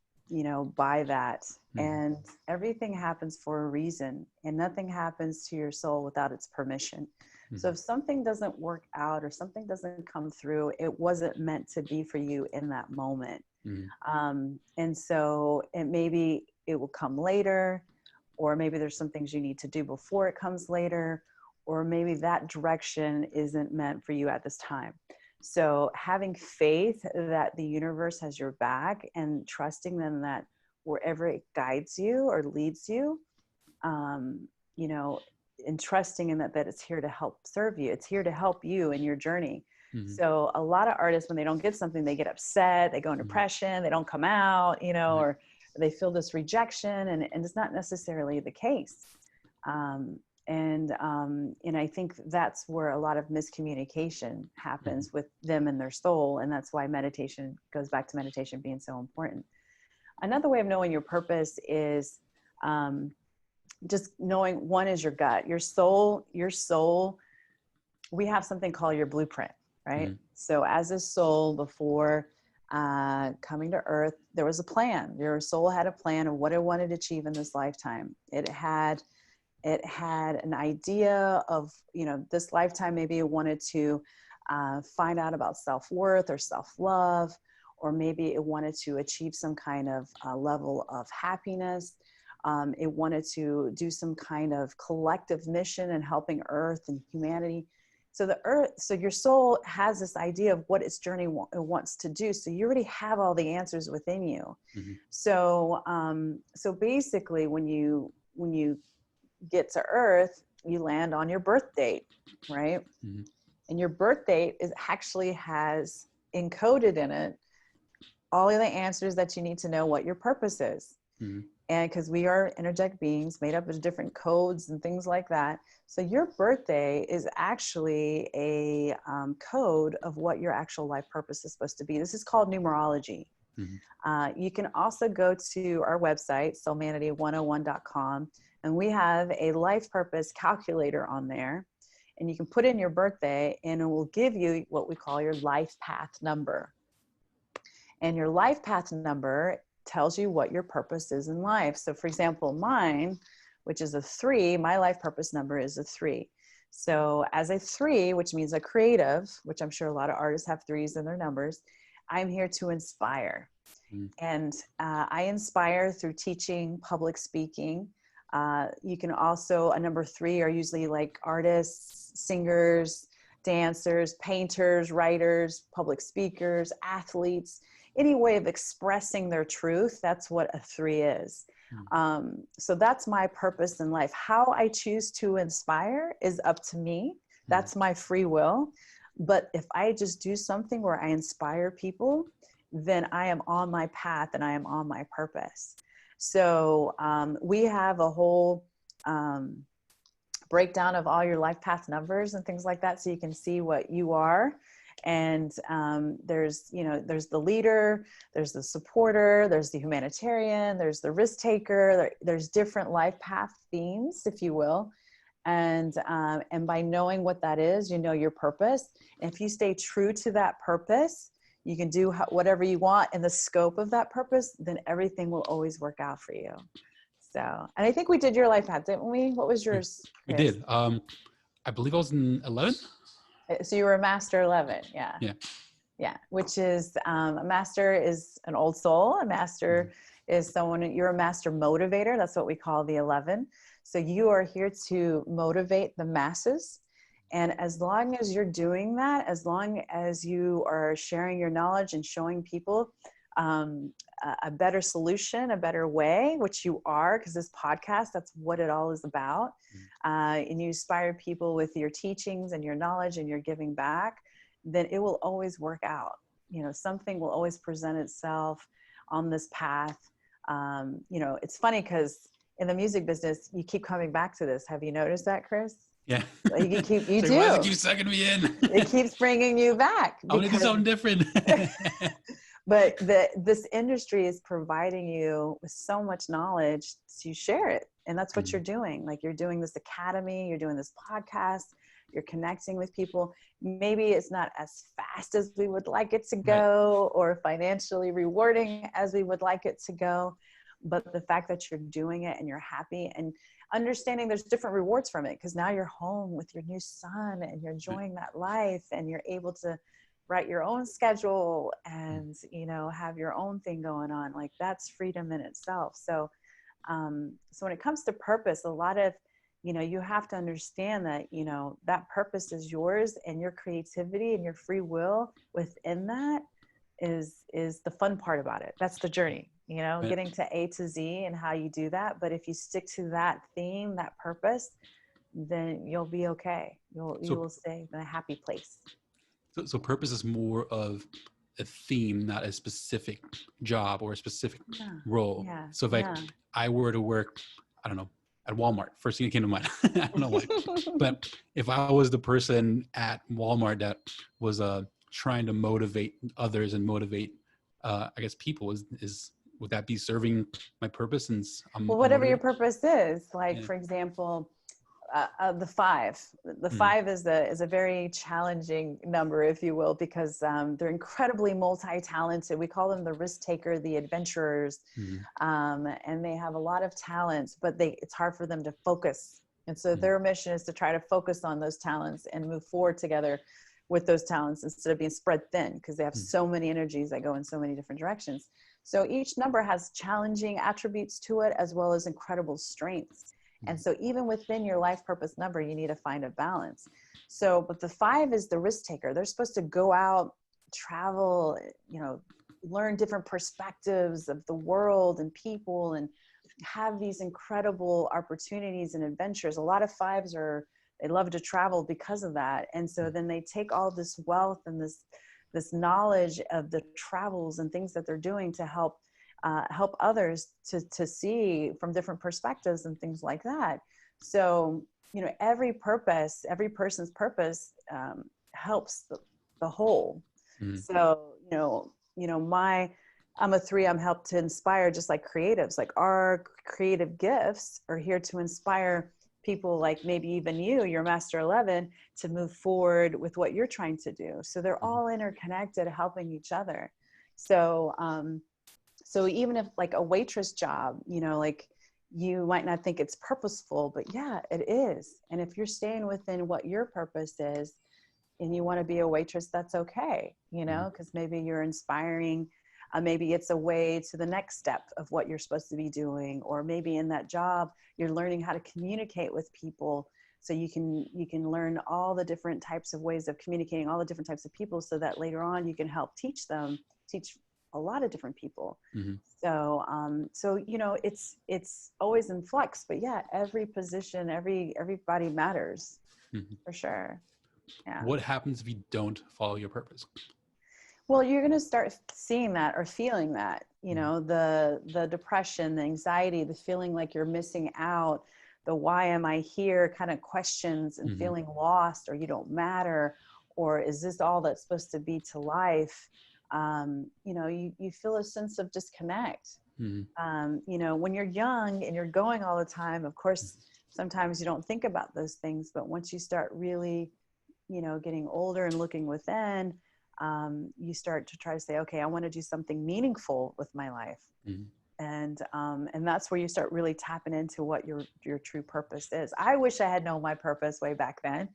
by that. And everything happens for a reason, and nothing happens to your soul without its permission. So if something doesn't work out, or something doesn't come through, it wasn't meant to be for you in that moment. And so maybe it will come later, or maybe there's some things you need to do before it comes later, or maybe that direction isn't meant for you at this time. So having faith that the universe has your back, and trusting them that wherever it guides you or leads you, and trusting in that it's here to help serve you. It's here to help you in your journey. So a lot of artists, when they don't get something, they get upset, they go in depression, they don't come out, or they feel this rejection, and it's not necessarily the case. And I think that's where a lot of miscommunication happens with them and their soul. And that's why meditation goes back to meditation being so important. Another way of knowing your purpose is just knowing, one is your gut, your soul. We have something called your blueprint, right? So as a soul, before coming to earth, there was a plan. Your soul had a plan of what it wanted to achieve in this lifetime. It had an idea of, this lifetime, maybe it wanted to find out about self-worth or self-love, or maybe it wanted to achieve some kind of level of happiness. It wanted to do some kind of collective mission in helping Earth and humanity. So your soul has this idea of what its journey it wants to do. So you already have all the answers within you. So basically, when you get to Earth, you land on your birth date, right? And your birth date actually has encoded in it all of the answers that you need to know what your purpose is. And because we are energetic beings made up of different codes and things like that. So your birthday is actually a code of what your actual life purpose is supposed to be. This is called numerology. You can also go to our website, soulmanity101.com, and we have a life purpose calculator on there. And you can put in your birthday, and it will give you what we call your life path number. And your life path number tells you what your purpose is in life. So for example, mine, which is a 3, my life purpose number is a 3. So as a 3, which means a creative, which I'm sure a lot of artists have 3s in their numbers, I'm here to inspire. And I inspire through teaching, public speaking. You can also, a number 3 are usually like artists, singers, dancers, painters, writers, public speakers, athletes, any way of expressing their truth. That's what a 3 is. So that's my purpose in life. How I choose to inspire is up to me. That's my free will. But if I just do something where I inspire people, then I am on my path and I am on my purpose. So we have a whole breakdown of all your life path numbers and things like that, so you can see what you are. And there's the leader, there's the supporter, there's the humanitarian, there's the risk taker. There's different life path themes, if you will. And by knowing what that is, you know your purpose. And if you stay true to that purpose, you can do whatever you want in the scope of that purpose, then everything will always work out for you. So, and I think we did your life path, didn't we? What was yours, We Chris? did. I believe I was in 11. So you were a master 11. Yeah. Which is, a master is an old soul. A master is someone, you're a master motivator. That's what we call the 11. So you are here to motivate the masses. And as long as you're doing that, as long as you are sharing your knowledge and showing people a better solution, a better way, which you are, because this podcast, that's what it all is about. And you inspire people with your teachings and your knowledge and your giving back, then it will always work out. You know, something will always present itself. on this path. You know, it's funny because in the music business, you keep coming back to this. Have you noticed that, Chris? Yeah. Like you So do. why does it keep sucking me in? It keeps bringing you back. I want to do something different. But this industry is providing you with so much knowledge to share it. And that's what you're doing. Like you're doing this academy, you're doing this podcast, you're connecting with people. Maybe it's not as fast as we would like it to go, or financially rewarding as we would like it to go. But the fact that you're doing it and you're happy and understanding there's different rewards from it, because now you're home with your new son and you're enjoying that life and you're able to write your own schedule and, you know, have your own thing going on. Like that's freedom in itself. So, so when it comes to purpose, a lot of, you know, you have to understand that, you know, that purpose is yours, and your creativity and your free will within that is the fun part about it. That's the journey, you know, getting to A to Z and how you do that. But if you stick to that theme, that purpose, then you'll be okay. You will stay in a happy place. So purpose is more of a theme, not a specific job or a specific role. Yeah. So if I were to work, I don't know, at Walmart, first thing that came to mind, I don't know why, but if I was the person at Walmart that was trying to motivate others and motivate, I guess, people, is would that be serving my purpose? Since well, whatever your purpose is, like for example, the five is a very challenging number, if you will, because they're incredibly multi-talented. We call them the risk taker, the adventurers, and they have a lot of talents, but it's hard for them to focus. And so their mission is to try to focus on those talents and move forward together with those talents instead of being spread thin, because they have so many energies that go in so many different directions. So each number has challenging attributes to it, as well as incredible strengths. And so even within your life purpose number, you need to find a balance. So, but the 5 is the risk taker. They're supposed to go out, travel, you know, learn different perspectives of the world and people, and have these incredible opportunities and adventures. A lot of 5s they love to travel because of that. And so then they take all this wealth and this knowledge of the travels and things that they're doing to help others to see from different perspectives and things like that. So, you know, every person's purpose helps the whole. So, I'm a 3, I'm helped to inspire, just like creatives. Like our creative gifts are here to inspire people, like maybe even you're Master 11, to move forward with what you're trying to do. So they're all interconnected, helping each other. So, so even if like a waitress job, you know, like you might not think it's purposeful, but yeah, it is. And if you're staying within what your purpose is and you want to be a waitress, that's okay, you know, because maybe you're inspiring, maybe it's a way to the next step of what you're supposed to be doing. Or maybe in that job, you're learning how to communicate with people. So you can learn all the different types of ways of communicating, all the different types of people, so that later on you can help teach a lot of different people. So, you know, it's always in flux, but yeah, every position, everybody matters for sure. Yeah. What happens if you don't follow your purpose? Well, you're going to start seeing that or feeling that, you know, the depression, the anxiety, the feeling like you're missing out, the why am I here kind of questions, and feeling lost, or you don't matter, or is this all that's supposed to be to life? You know, you feel a sense of disconnect. You know, when you're young and you're going all the time, of course, sometimes you don't think about those things, but once you start really, you know, getting older and looking within, you start to try to say, okay, I want to do something meaningful with my life. And that's where you start really tapping into what your true purpose is. I wish I had known my purpose way back then,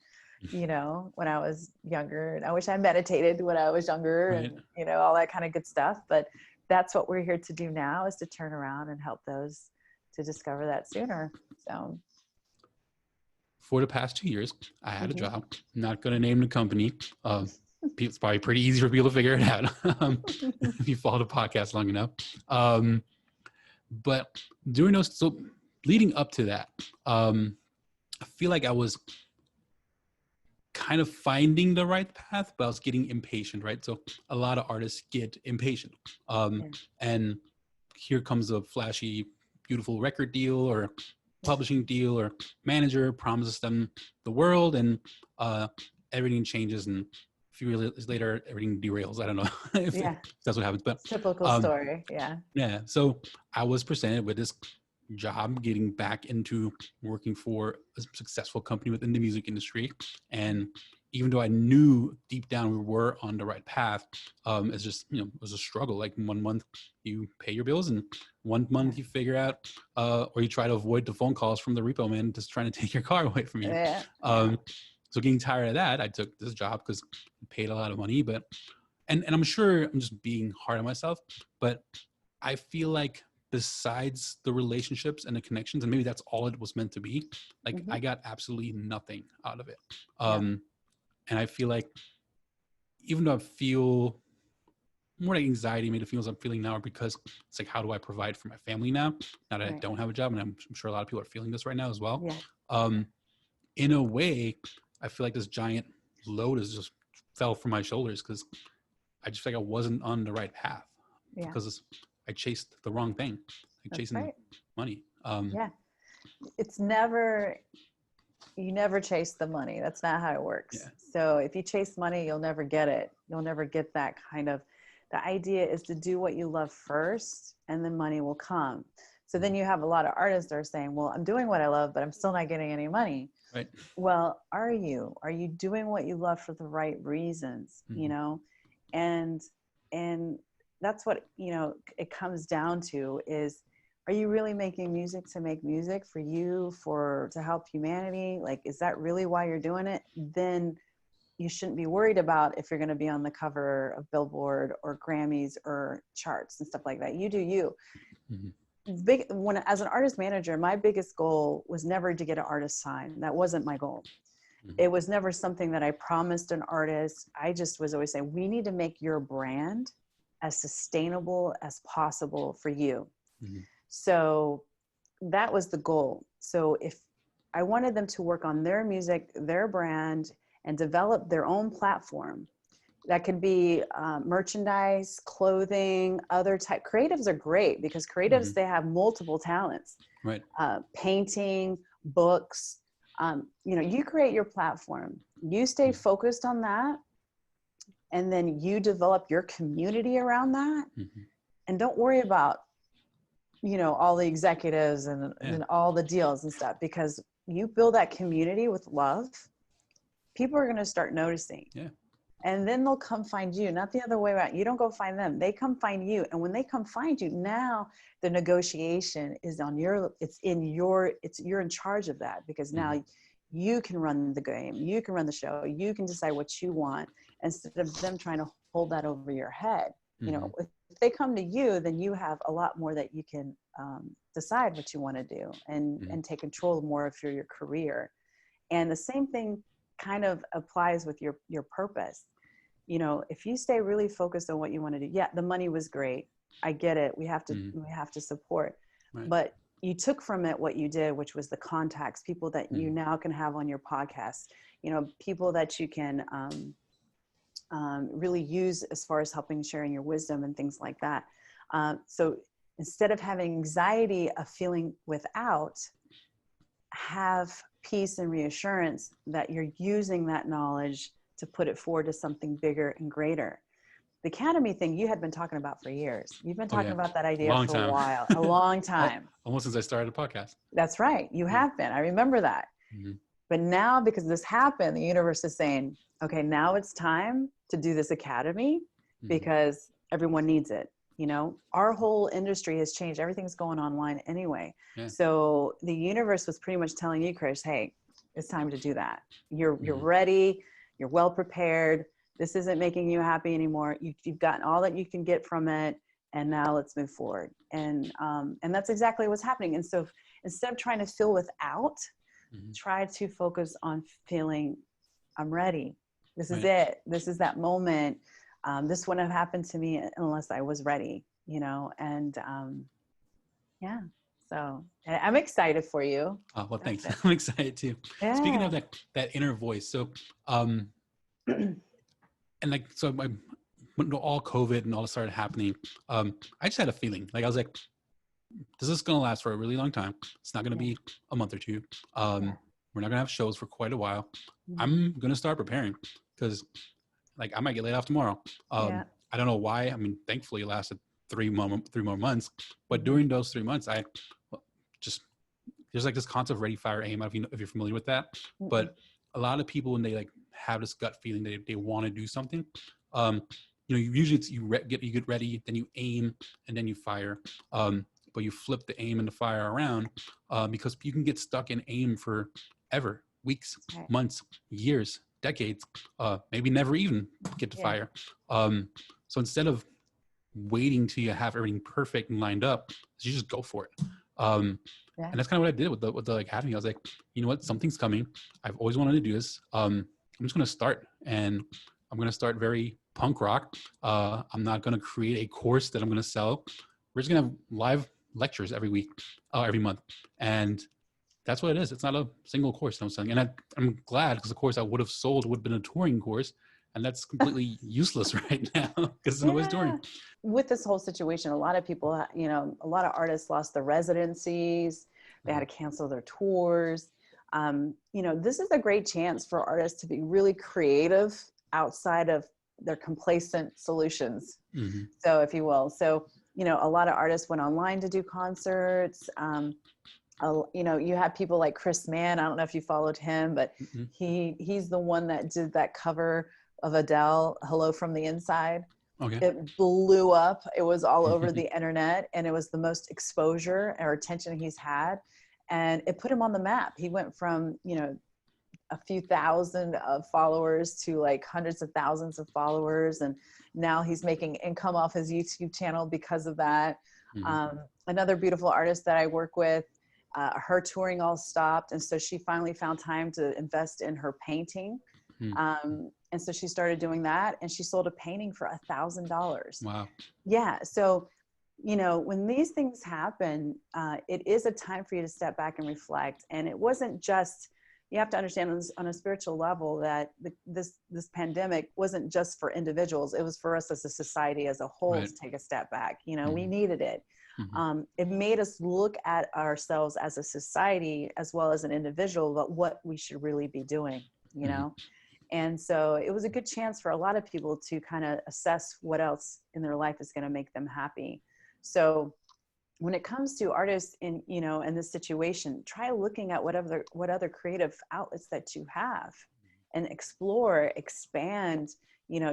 you know, when I was younger, and I wish I meditated when I was younger, and, you know, all that kind of good stuff. But that's what we're here to do now, is to turn around and help those to discover that sooner. So for the past 2 years, I had a job. I'm not going to name the company. It's probably pretty easy for people to figure it out if you follow the podcast long enough. But during those, so leading up to that, I feel like I was kind of finding the right path, but I was getting impatient, right? So a lot of artists get impatient. Yeah. And here comes a flashy, beautiful record deal or publishing deal, or manager promises them the world, and everything changes, and a few years later, everything derails. I don't know if Yeah. that's what happens, but Typical story. Yeah. yeah. So I was presented with this job, getting back into working for a successful company within the music industry. And even though I knew deep down we were on the right path, it's just, it was a struggle. Like 1 month you pay your bills, and 1 month you figure out, or you try to avoid the phone calls from the repo man just trying to take your car away from you. Yeah. So getting tired of that, I took this job because it paid a lot of money, but, and I'm sure I'm just being hard on myself, but I feel like besides the relationships and the connections, and maybe that's all it was meant to be, like I got absolutely nothing out of it. And I feel like, even though I feel more like anxiety, maybe the feelings I'm feeling now are because it's like, how do I provide for my family now that I don't have a job? And I'm sure a lot of people are feeling this right now as well. In a way, I feel like this giant load is just fell from my shoulders, because I just feel like I wasn't on the right path, because I chased the wrong thing, like chasing money. It's never, you never chase the money. That's not how it works. So if you chase money, you'll never get it. You'll never get that kind of, the idea is to do what you love first, and then money will come. So then you have a lot of artists that are saying, well, I'm doing what I love, but I'm still not getting any money. Right. Well, are you doing what you love for the right reasons, and that's what, it comes down to is, are you really making music to make music for you, to help humanity? Like, is that really why you're doing it? Then you shouldn't be worried about if you're going to be on the cover of Billboard or Grammys or charts and stuff like that. You do you. As an artist manager, my biggest goal was never to get an artist signed. That wasn't my goal. It was never something that I promised an artist. I just was always saying, we need to make your brand as sustainable as possible for you. So that was the goal. So if I wanted them to work on their music, their brand, and develop their own platform, that could be merchandise, clothing, other type. Creatives are great, because creatives, they have multiple talents. Right. Painting, books, you create your platform, you stay focused on that, and then you develop your community around that. And don't worry about, all the executives and all the deals and stuff, because you build that community with love, people are going to start noticing. And then they'll come find you, not the other way around. You don't go find them. They come find you. And when they come find you, now the negotiation is you're in charge of that, because now you can run the game. You can run the show. You can decide what you want, instead of them trying to hold that over your head. If they come to you, then you have a lot more that you can decide what you want to do, and take control more of your career. And the same thing kind of applies with your purpose. If you stay really focused on what you want to do, the money was great. I get it. We have to support, but you took from it what you did, which was the contacts, people that you now can have on your podcast, people that you can really use as far as helping sharing your wisdom and things like that. So instead of having anxiety of feeling without, have peace and reassurance that you're using that knowledge to put it forward to something bigger and greater. The Academy thing you had been talking about for years. You've been talking about that idea for a while, a long time. Almost since I started the podcast. That's right. You have been. I remember that. But now, because this happened, the universe is saying, okay, now it's time to do this Academy, because everyone needs it. Our whole industry has changed. Everything's going online anyway. So the universe was pretty much telling you, Chris, hey, it's time to do that. You're ready. You're well prepared. This isn't making you happy anymore. You've gotten all that you can get from it. And now let's move forward. And that's exactly what's happening. And so instead of trying to feel without, try to focus on feeling, I'm ready. This is it. This is that moment. This wouldn't have happened to me unless I was ready, and so So I'm excited for you. Oh, well, thanks. Gotcha. I'm excited too. Speaking Yeah. of that inner voice, so and like so when all COVID and all this started happening, I just had a feeling. Like I was like, this is gonna last for a really long time. It's not gonna Yeah. be a month or two. Yeah. We're not gonna have shows for quite a while. Mhm. I'm gonna start preparing because like I might get laid off tomorrow. Yeah. I don't know why. I mean, thankfully it lasted 3 more months, but Mhm. during those 3 months, I just there's like this concept of ready, fire, aim. I don't know if you're familiar with that, Mm-mm. but a lot of people when they like have this gut feeling that they want to do something, um, usually it's you get ready, then you aim, and then you fire. But you flip the aim and the fire around because you can get stuck in aim for ever, weeks, Right. months, years, decades, maybe never even get to Yeah. fire. So instead of waiting till you have everything perfect and lined up, you just go for it. Yeah. And that's kind of what I did with the academy. I was like, you know what, something's coming. I've always wanted to do this. I'm just going to start, and I'm going to start very punk rock. I'm not going to create a course that I'm going to sell. We're just going to have live lectures every week, every month, and that's what it is. It's not a single course that I'm selling, and I'm glad because the course I would have sold would have been a touring course, and that's completely useless right now because nobody's touring. Yeah. With this whole situation, a lot of people, a lot of artists lost their residencies. They had to cancel their tours. This is a great chance for artists to be really creative outside of their complacent solutions. Mm-hmm. So, if you will. So, a lot of artists went online to do concerts. You have people like Chris Mann. I don't know if you followed him, but Mm-hmm. he's the one that did that cover of Adele, "Hello from the Inside." Okay. It blew up. It was all over the internet, and it was the most exposure or attention he's had, and it put him on the map. He went from a few thousand of followers to like hundreds of thousands of followers, and now he's making income off his YouTube channel because of that. Mm-hmm. Another beautiful artist that I work with, her touring all stopped, and so she finally found time to invest in her painting. And so she started doing that, and she sold a painting for $1,000. Wow. Yeah. So, when these things happen, it is a time for you to step back and reflect. And it wasn't just, you have to understand on a spiritual level that this pandemic wasn't just for individuals. It was for us as a society as a whole Right. to take a step back. We Mm-hmm. needed it. Mm-hmm. It made us look at ourselves as a society as well as an individual about what we should really be doing, Mm-hmm. And so it was a good chance for a lot of people to kind of assess what else in their life is going to make them happy. So when it comes to artists in this situation, try looking at what other creative outlets that you have and explore, expand,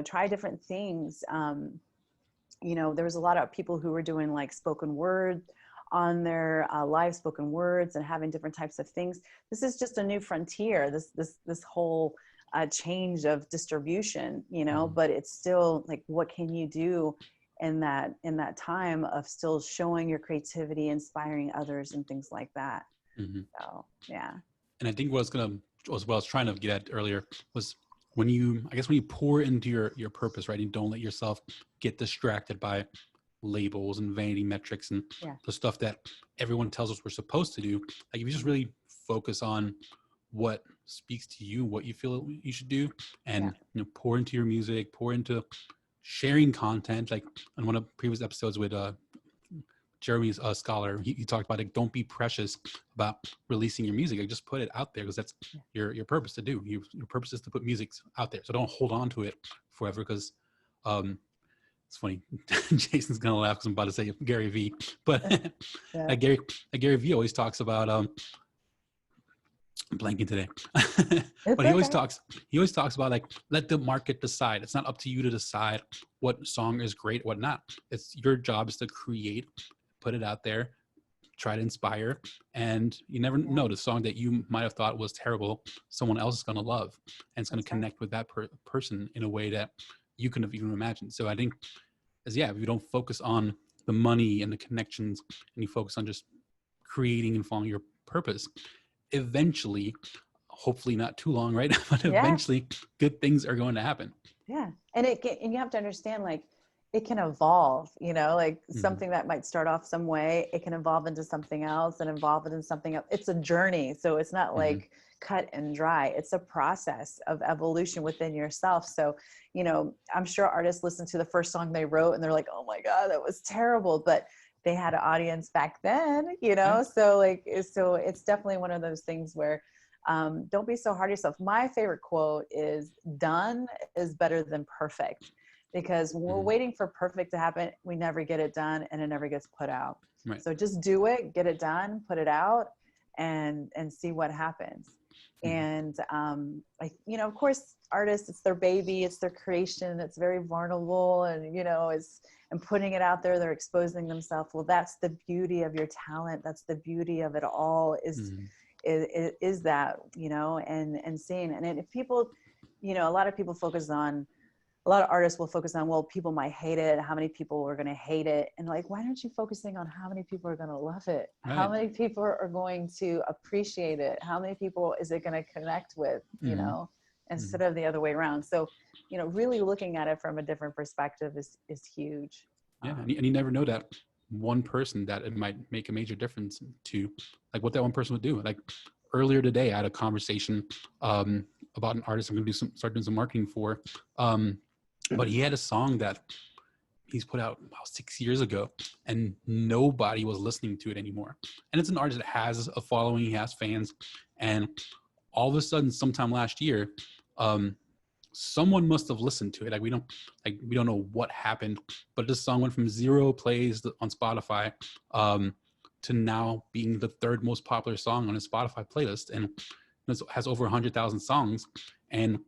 try different things. There was a lot of people who were doing like spoken word on their live spoken words and having different types of things. This is just a new frontier, this whole change of distribution, Mm-hmm. but it's still like, what can you do in that time of still showing your creativity, inspiring others and things like that. Mm-hmm. So, yeah. And I think what I was trying to get at earlier was when you pour into your purpose, right? And don't let yourself get distracted by labels and vanity metrics and Yeah. the stuff that everyone tells us we're supposed to do. Like if you just really focus on what speaks to you, what you feel you should do, and pour into your music, pour into sharing content. Like on one of the previous episodes with Jeremy's scholar, he talked about like, don't be precious about releasing your music. Like just put it out there because that's your purpose to do. Your purpose is to put music out there. So don't hold on to it forever because it's funny. Jason's gonna laugh because I'm about to say Gary V. But Yeah. Gary V always talks about I'm blanking today. It's But he always okay. talks about like let the market decide. It's not up to you to decide what song is great, what not. It's your job is to create, put it out there, try to inspire, and you never know, the song that you might have thought was terrible, someone else is going to love, and it's going to connect with that person in a way that you couldn't have even imagined. So I think if you don't focus on the money and the connections and you focus on just creating and following your purpose, eventually, hopefully not too long, right? But eventually good things are going to happen. Yeah. And you have to understand, like, it can evolve, you know, like Mm-hmm. something that might start off some way, it can evolve into something else and evolve into something else. It's a journey. So it's not Mm-hmm. like cut and dry. It's a process of evolution within yourself. So, you know, I'm sure artists listen to the first song they wrote and they're like, oh my God, that was terrible. But they had an audience back then, you know? Yeah. So like, so it's definitely one of those things where don't be so hard on yourself. My favorite quote is, done is better than perfect. Because when we're Mm-hmm. waiting for perfect to happen, we never get it done and it never gets put out. Right. So just do it, get it done, put it out, and see what happens. Mm-hmm. And like, you know, of course, artists, it's their baby, it's their creation, it's very vulnerable, and you know, it's, and putting it out there, they're exposing themselves. Well, that's the beauty of your talent. That's the beauty of it all. Mm-hmm. Is that, you know, and seeing, and if people, you know, a lot of people focus on, a lot of artists will focus on, well, people might hate it, how many people are going to hate it, and like, why aren't you focusing on how many people are going to love it, how Right. many people are going to appreciate it, how many people is it going to connect with, you Mm-hmm. know, Mm-hmm. instead of the other way around. So, you know, really looking at it from a different perspective is huge. Yeah, and you never know that one person that it might make a major difference to, like what that one person would do. Like earlier today, I had a conversation about an artist I'm going to start doing some marketing for, but he had a song that he's put out about 6 years ago, and nobody was listening to it anymore. And it's an artist that has a following, he has fans, and all of a sudden, sometime last year, someone must have listened to it. Like we don't know what happened, but this song went from 0 plays on Spotify to now being the 3rd most popular song on his Spotify playlist, and it has over 100,000 songs. And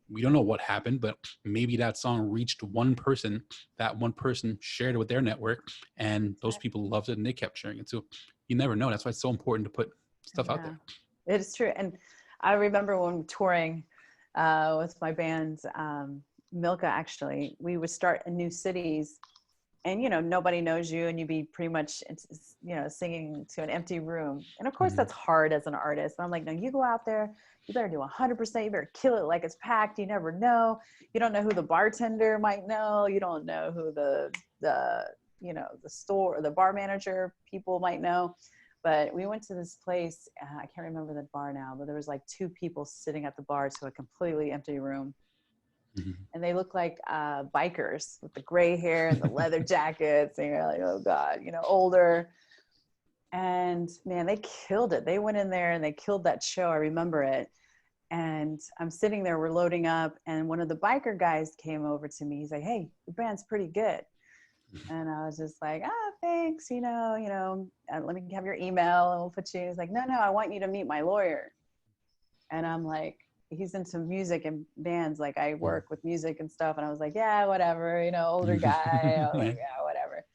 we don't know what happened, but maybe that song reached one person. That one person shared it with their network, and those people loved it, and they kept sharing it. So you never know. That's why it's so important to put stuff out there. It is true. And I remember when touring with my band, Milka, actually, we would start in new cities, and, you know, nobody knows you, and you'd be pretty much, you know, singing to an empty room. And of course that's hard as an artist. But I'm like, no, you go out there, you better do 100%. You better kill it like it's packed. You never know. You don't know who the bartender might know. You don't know who the you know, the store or the bar manager people might know. But we went to this place, I can't remember the bar now, but there was like 2 people sitting at the bar to a completely empty room. And they look like bikers with the gray hair and the leather jackets. And you're like, oh God, you know, older. And man, they killed it. They went in there and they killed that show. I remember it. And I'm sitting there, we're loading up, and one of the biker guys came over to me. He's like, hey, your band's pretty good. And I was just like, thanks, you know, let me have your email and we'll put you. He's like, no, I want you to meet my lawyer. And I'm like, he's into music and bands. Like I work with music and stuff. And I was like, yeah, whatever, you know, older guy. I was like, yeah, whatever.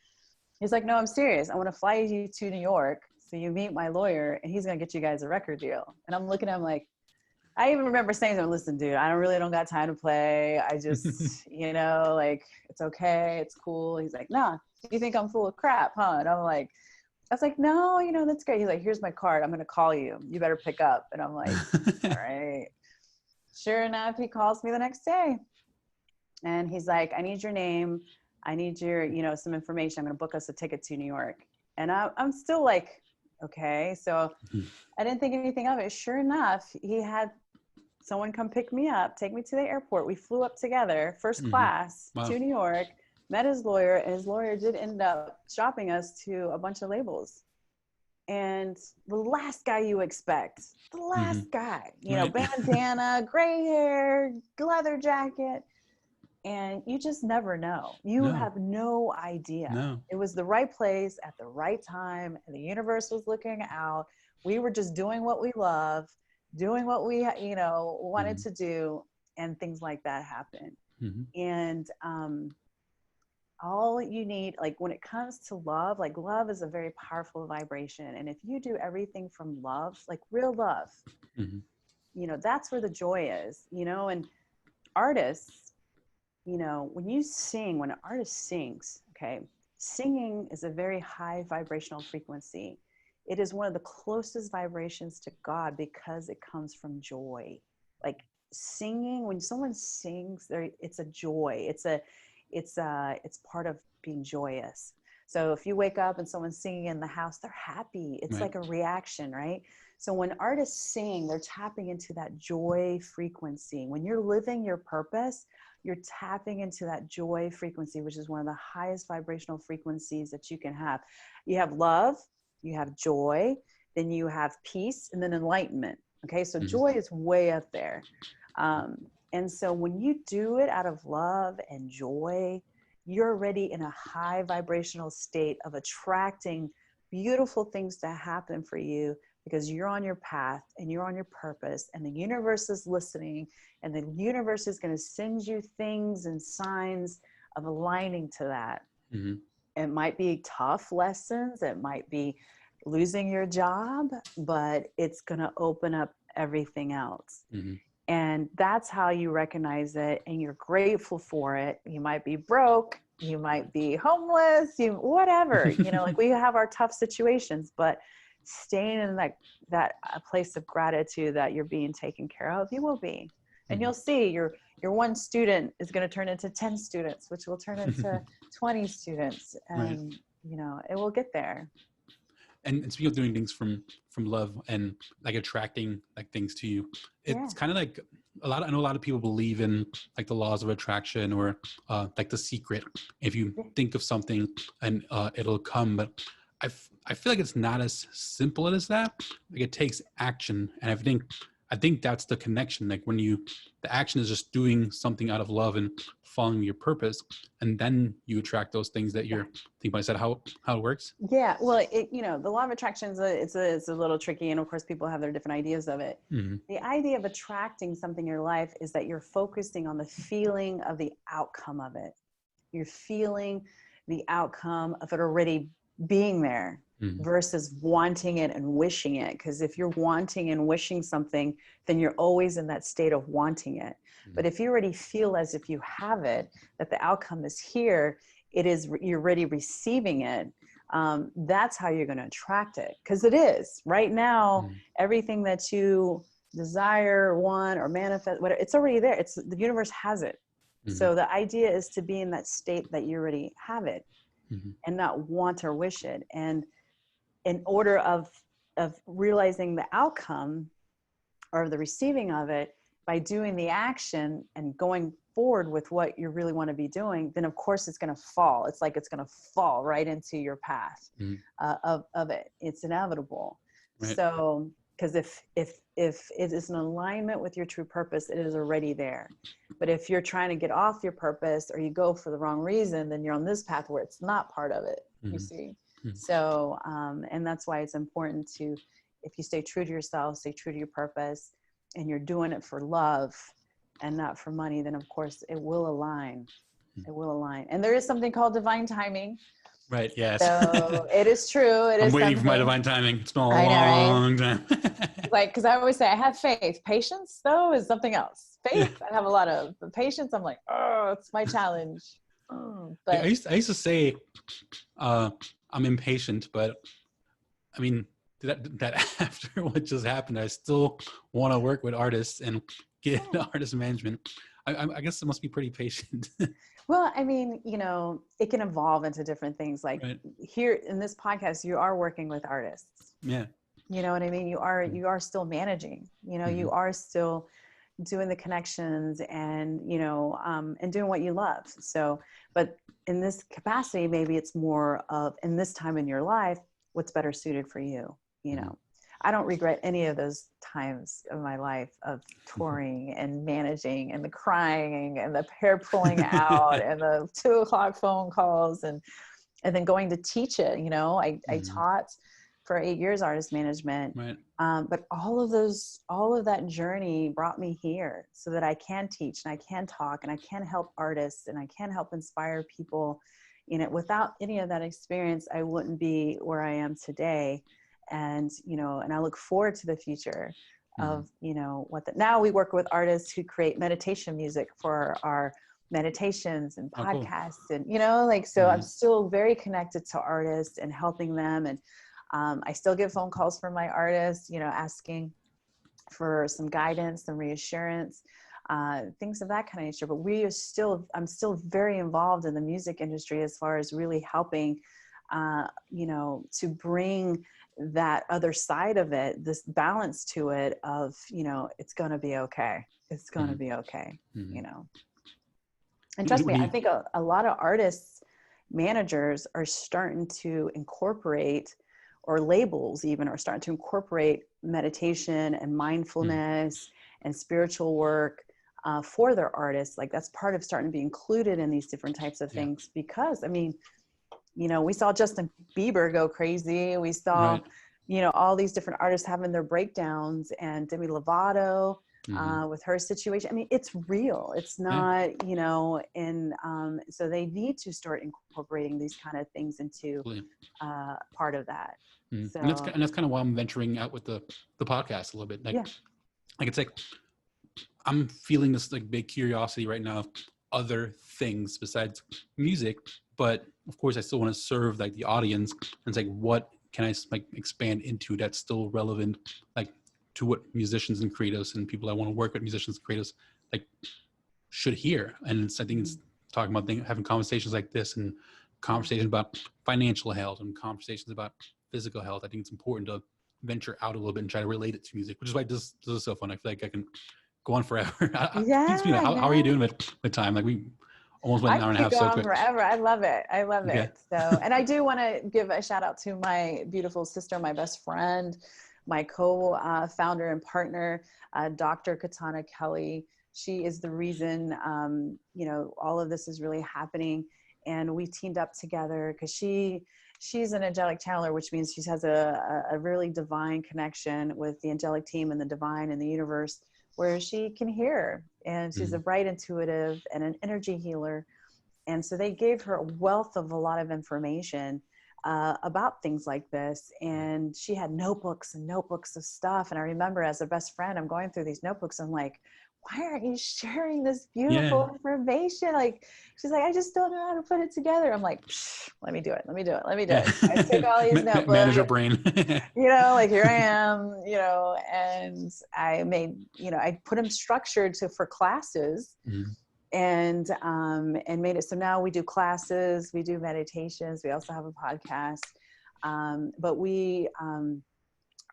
He's like, no, I'm serious. I want to fly you to New York so you meet my lawyer, and he's going to get you guys a record deal. And I'm looking at him like, I even remember saying to him, listen, dude, I don't got time to play. I just, you know, like, it's okay. It's cool. He's like, nah, you think I'm full of crap, huh? And I'm like, I was like, no, you know, that's great. He's like, here's my card. I'm going to call you. You better pick up. And I'm like, all right. Sure enough, he calls me the next day. And he's like, I need your name. I need your, you know, some information. I'm going to book us a ticket to New York. And I'm still like, okay. So I didn't think anything of it. Sure enough, he had someone come pick me up, take me to the airport. We flew up together, first class to New York, met his lawyer, and his lawyer did end up shopping us to a bunch of labels. And the last guy you expect, the last guy, you know, bandana, gray hair, leather jacket. And you just never know. You have no idea. No. It was the right place at the right time, and the universe was looking out. We were just doing what we love, doing what we, you know, wanted to do, and things like that happen. And all you need, like when it comes to love, like love is a very powerful vibration. And if you do everything from love, like real love, you know, that's where the joy is, you know. And artists, you know, when an artist sings, okay, singing is a very high vibrational frequency. It is one of the closest vibrations to God because it comes from joy. Like singing, when someone sings, it's a joy. it's part of being joyous. So if you wake up and someone's singing in the house, they're happy. It's Right. like a reaction, right? So when artists sing, they're tapping into that joy frequency. When you're living your purpose, you're tapping into that joy frequency, which is one of the highest vibrational frequencies that you can have. You have love, you have joy, then you have peace, and then enlightenment. Okay, so joy is way up there. And so when you do it out of love and joy, you're already in a high vibrational state of attracting beautiful things to happen for you, because you're on your path and you're on your purpose, and the universe is listening, and the universe is going to send you things and signs of aligning to that. It might be tough lessons. It might be losing your job, but it's going to open up everything else. And that's how you recognize it, and you're grateful for it. You might be broke, you might be homeless, whatever, like we have our tough situations, but staying in that place of gratitude that you're being taken care of, you will be. And you'll see your one student is going to turn into 10 students, which will turn into 20 students. And, it will get there. And speaking of doing things from love and like attracting like things to you, it's kind of like I know a lot of people believe in like the laws of attraction, or like The Secret. If you think of something and it'll come, but I feel like it's not as simple as that. Like it takes action, and I think that's the connection. Like when the action is just doing something out of love and following your purpose, and then you attract those things that you're thinking about. Is that how it works? Yeah. Well, the law of attraction it's a little tricky. And of course people have their different ideas of it. The idea of attracting something in your life is that you're focusing on the feeling of the outcome of it. You're feeling the outcome of it already being there versus wanting it and wishing it. Because if you're wanting and wishing something, then you're always in that state of wanting it. But if you already feel as if you have it, that the outcome is here, you're already receiving it. That's how you're going to attract it. Because it is right now, everything that you desire, want, or manifest, whatever, it's already there. The universe has it. So the idea is to be in that state that you already have it, and not want or wish it. And in order of realizing the outcome or the receiving of it, by doing the action and going forward with what you really want to be doing, then of course it's going to fall. It's like it's going to fall right into your path of it. It's inevitable. Right. So, because if it is in alignment with your true purpose, it is already there. But if you're trying to get off your purpose, or you go for the wrong reason, then you're on this path where it's not part of it. You see? So, and that's why it's important to, if you stay true to yourself, stay true to your purpose, and you're doing it for love and not for money, then of course it will align. It will align. And there is something called divine timing. Right. Yes. So it is true. I'm waiting for my divine timing. It's been a long time. Like, because I always say I have faith. Patience, though, is something else. Faith, I have a lot of. But patience, I'm like, oh, it's my challenge. But I used to say I'm impatient, but I mean that after what just happened, I still want to work with artists and get artist management. I guess it must be pretty patient. Well, I mean, it can evolve into different things. Like here in this podcast, you are working with artists. Yeah. You know what I mean? You are still managing, you are still doing the connections and, and doing what you love. So, but in this capacity, maybe it's more of, in this time in your life, what's better suited for you, I don't regret any of those times of my life of touring and managing and the crying and the hair pulling out and the 2:00 phone calls and then going to teach it. I taught for 8 years artist management, right. But all of that journey brought me here so that I can teach and I can talk and I can help artists and I can help inspire people. Without any of that experience, I wouldn't be where I am today. And, and I look forward to the future of, now we work with artists who create meditation music for our meditations and podcasts. Cool. And, so I'm still very connected to artists and helping them. And I still get phone calls from my artists, asking for some guidance and reassurance. things of that kind of nature. But I'm still very involved in the music industry as far as really helping, to bring that other side of it, this balance to it of, it's going to be okay. It's going to be okay, And trust me, I think a lot of artists, managers are starting to incorporate, or labels even are starting to incorporate meditation and mindfulness and spiritual work for their artists. Like that's part of starting to be included in these different types of things, because we saw Justin Bieber go crazy. We saw, all these different artists having their breakdowns, and Demi Lovato with her situation. I mean, it's real. It's not, so they need to start incorporating these kind of things into part of that. So, and that's kind of why I'm venturing out with the podcast a little bit. Like it's like, I'm feeling this like big curiosity right now of other things besides music, but of course I still want to serve like the audience, and it's like, what can I like expand into that's still relevant, like to what musicians and creatives and people that want to work with musicians and creatives like should hear. And I think it's talking about having conversations like this, and conversations about financial health, and conversations about physical health. I think it's important to venture out a little bit and try to relate it to music, which is why this is so fun. I feel like I can go on forever. How are you doing with time? Like we almost went an hour and a half. So quick. Forever. I love it. So, and I do want to give a shout out to my beautiful sister, my best friend, my co-founder and partner, Dr. Katana Kelly. She is the reason, all of this is really happening. And we teamed up together because she's an angelic channeler, which means she has a really divine connection with the angelic team and the divine and the universe, where she can hear, and she's a bright intuitive and an energy healer. And so they gave her a wealth of a lot of information about things like this. And she had notebooks and notebooks of stuff. And I remember as a best friend, I'm going through these notebooks. I'm like, why aren't you sharing this beautiful information? Like, she's like, I just don't know how to put it together. I'm like, let me do it. I took all these notebooks. Manager brain. Like here I am, and I made, I put them structured for classes and made it. So now we do classes, we do meditations. We also have a podcast. But we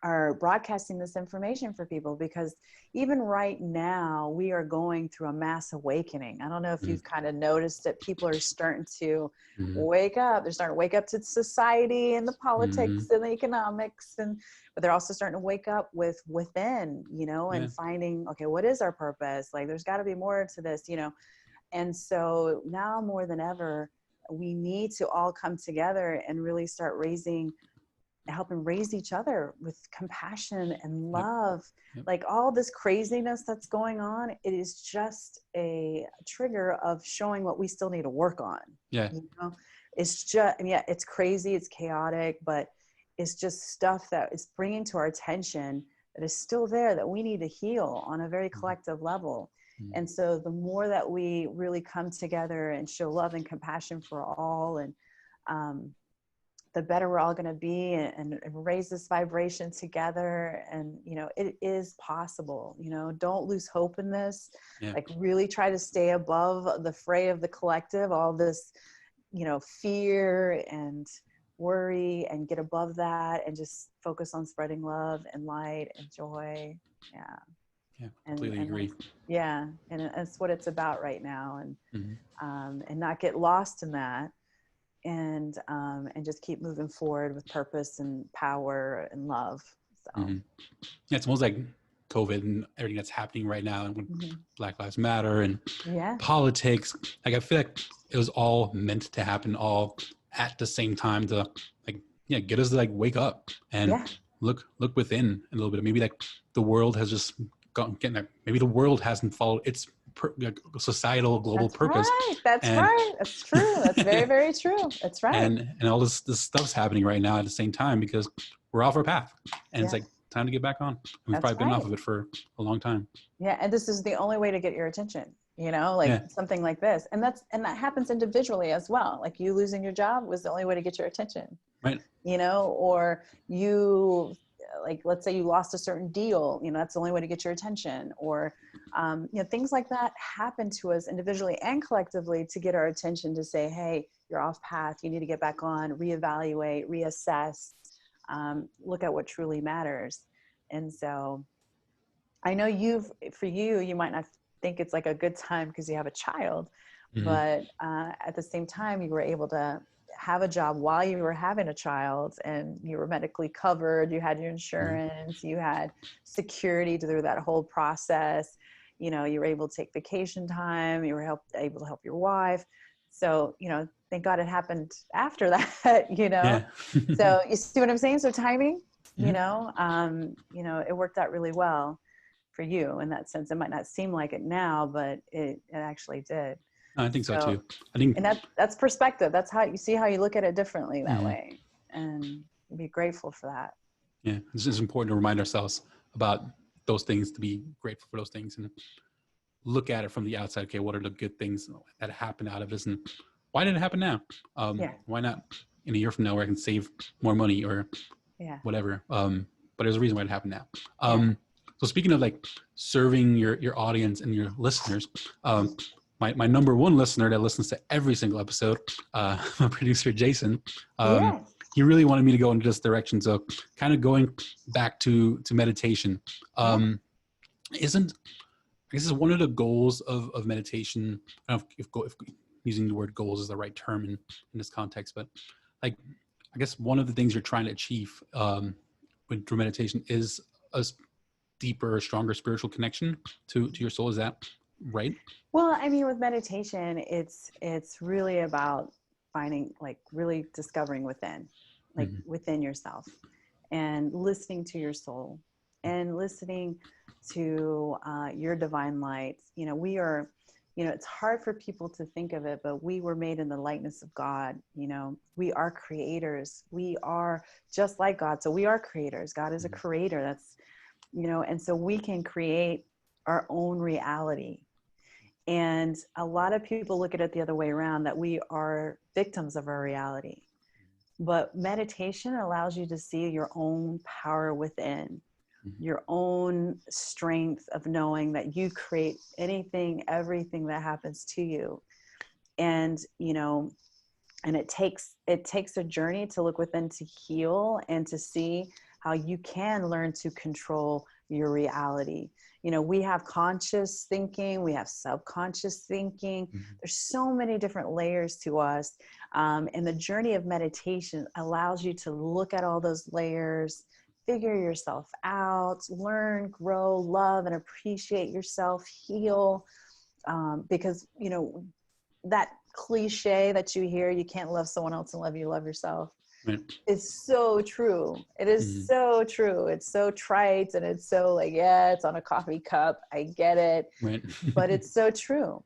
are broadcasting this information for people, because even right now we are going through a mass awakening. I don't know if you've kind of noticed that people are starting to wake up. They're starting to wake up to society and the politics and the economics, but they're also starting to wake up within, and finding, okay, what is our purpose? Like, there's got to be more to this, And so now more than ever, we need to all come together and really start helping raise each other with compassion and love. Like all this craziness that's going on, it is just a trigger of showing what we still need to work on. It's just, it's crazy, it's chaotic, but it's just stuff that is bringing to our attention that is still there, that we need to heal on a very collective level. And so the more that we really come together and show love and compassion for all, and the better we're all going to be, and raise this vibration together. And, it is possible, don't lose hope in this. Like really try to stay above the fray of the collective, all this, fear and worry, and get above that and just focus on spreading love and light and joy. Completely agree. And that's what it's about right now. And not get lost in that. And just keep moving forward with purpose and power and love. So it's almost like COVID and everything that's happening right now, and with Black Lives Matter and politics. Like, I feel like it was all meant to happen all at the same time to get us to wake up and look within a little bit. Maybe the world has just maybe the world hasn't followed its societal global purpose. That's right. That's true. That's very, very true. That's right. And all this stuff's happening right now at the same time, because we're off our path, and it's time to get back on. We've probably been off of it for a long time. And this is the only way to get your attention, something like this. And that happens individually as well. Like, you losing your job was the only way to get your attention. Right. Or you like, let's say you lost a certain deal, that's the only way to get your attention, or, things like that happen to us individually and collectively to get our attention, to say, hey, you're off path. You need to get back on, reevaluate, reassess, look at what truly matters. And so I know for you, you might not think it's like a good time because you have a child, but at the same time, you were able to have a job while you were having a child, and you were medically covered. You had your insurance, you had security through that whole process. You were able to take vacation time. You were able to help your wife. So, thank God it happened after that, Yeah. So you see what I'm saying? So timing, it worked out really well for you in that sense. It might not seem like it now, but it actually did. I think so too. I think, and that's perspective. That's how you look at it differently that way, and be grateful for that. Yeah, it's just important to remind ourselves about those things, to be grateful for those things, and look at it from the outside. Okay, what are the good things that happened out of this, and why did it happen now? Why not in a year from now where I can save more money or whatever? But there's a reason why it happened now. So speaking of like serving your audience and your listeners, my number one listener that listens to every single episode, my producer Jason, he really wanted me to go into this direction. So kind of going back to meditation, isn't, I guess, is one of the goals of meditation. I don't know if using the word goals is the right term in this context, but like, I guess one of the things you're trying to achieve through meditation is a deeper, stronger spiritual connection to your soul. Is that right? Well, I mean, with meditation, it's really about finding, like, really discovering within, like within yourself, and listening to your soul, and listening to your divine light. We are, it's hard for people to think of it, but we were made in the likeness of God. We are creators. We are just like God. So we are creators. God is a creator. That's, and so we can create our own reality. And a lot of people look at it the other way around, that we are victims of our reality. But meditation allows you to see your own power within, your own strength of knowing that you create anything, everything that happens to you. And, and it takes a journey to look within, to heal, and to see how you can learn to control your reality. We have conscious thinking, we have subconscious thinking. There's so many different layers to us. And the journey of meditation allows you to look at all those layers, figure yourself out, learn, grow, love, and appreciate yourself, heal. Because, that cliche that you hear, you can't love someone else and love yourself. It's so true. It is so true. It's so trite, and it's so like, yeah, it's on a coffee cup. I get it. But it's so true.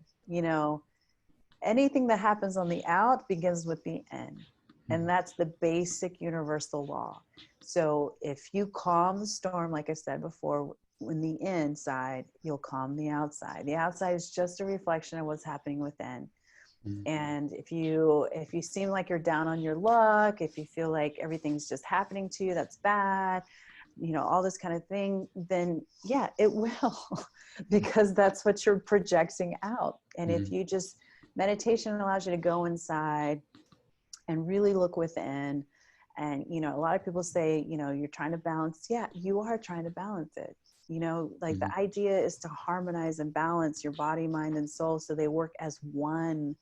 Anything that happens on the out begins with the in. And that's the basic universal law. So if you calm the storm, like I said before, in the inside, you'll calm the outside. The outside is just a reflection of what's happening within. And if you seem like you're down on your luck, if you feel like everything's just happening to you, that's bad, all this kind of thing, then yeah, it will, because that's what you're projecting out. And if you just, meditation allows you to go inside and really look within. And, a lot of people say, you're trying to balance. Yeah, you are trying to balance it. Like the idea is to harmonize and balance your body, mind, and soul, so they work as one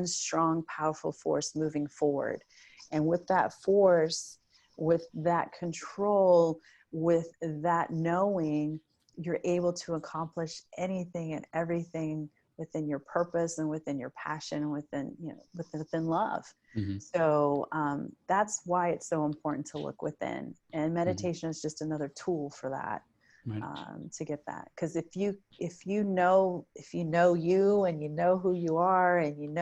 strong, powerful force moving forward. And with that force, with that control, with that knowing, you're able to accomplish anything and everything within your purpose and within your passion, within love. So that's why it's so important to look within. And meditation is just another tool for that. To get that, because if you know you, and you know who you are, and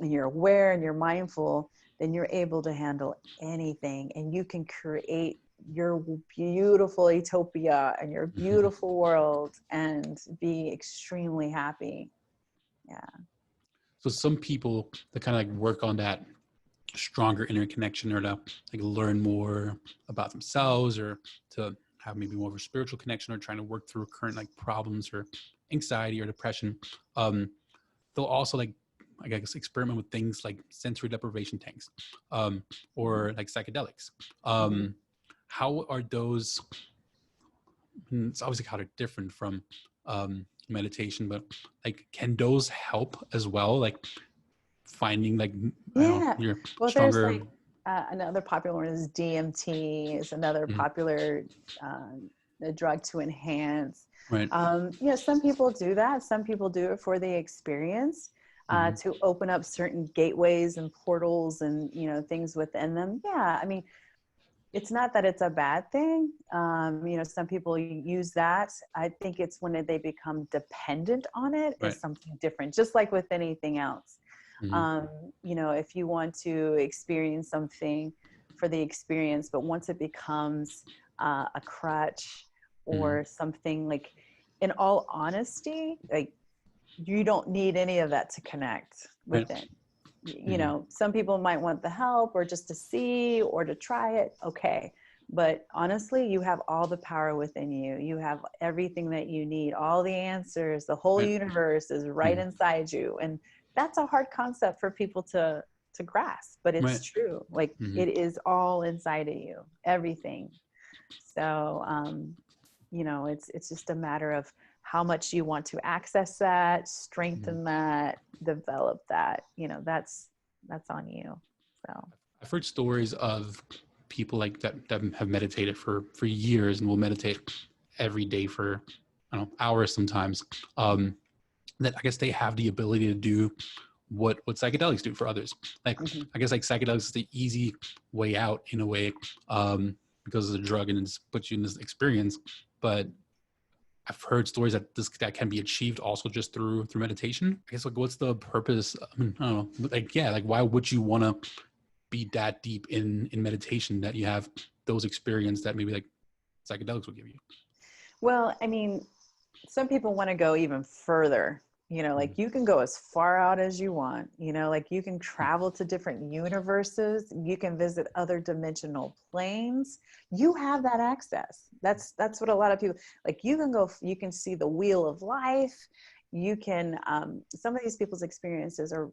and you're aware, and you're mindful, then you're able to handle anything, and you can create your beautiful utopia and your beautiful world, and be extremely happy. Yeah. So some people that kind of like work on that stronger inner connection, or to like learn more about themselves, or to have maybe more of a spiritual connection, or trying to work through current like problems or anxiety or depression. They'll also like, I guess, experiment with things like sensory deprivation tanks, or like psychedelics. Mhm. How are those? It's obviously how they're different from meditation, but like, can those help as well? Like finding like, I don't know, Yeah. you're Well, there's stronger. like another popular one is DMT is another Mhm. popular a drug to enhance. Right. Some people do that. Some people do it for the experience, Hmm. to open up certain gateways and portals and, things within them. Yeah. I mean, it's not that it's a bad thing. Some people use that. I think it's when they become dependent on it Right. is something different, just like with anything else. Hmm. If you want to experience something for the experience, but once it becomes a crutch Hmm. or something, like, in all honesty, like, you don't need any of that to connect Right. with it. Hmm. Some people might want the help or just to see or to try it. Okay. But honestly, you have all the power within you. You have everything that you need, all the answers. The whole Right. universe is right Hmm. inside you. And that's a hard concept for people to grasp, but it's Right. true. Like, Hmm. it is all inside of you, everything. So, it's just a matter of how much you want to access that, Hmm. strengthen that, develop that. That's on you. So. I've heard stories of people like that have meditated for years and will meditate every day for, I don't know, hours sometimes. That I guess they have the ability to do what psychedelics do for others. Like, Mhm. I guess like psychedelics is the easy way out in a way, because of the drug and it puts you in this experience. But I've heard stories that can be achieved also just through meditation. I guess like, what's the purpose? I mean, I don't know. Like, yeah, like why would you want to be that deep in meditation that you have those experiences that maybe like psychedelics will give you? Well, I mean, some people want to go even further. Mm-hmm. Like, you can go as far out as you want. Like, you can travel to different universes. You can visit other dimensional planes. You have that access. That's what a lot of people, like, you can go, you can see the wheel of life. You can, some of these people's experiences are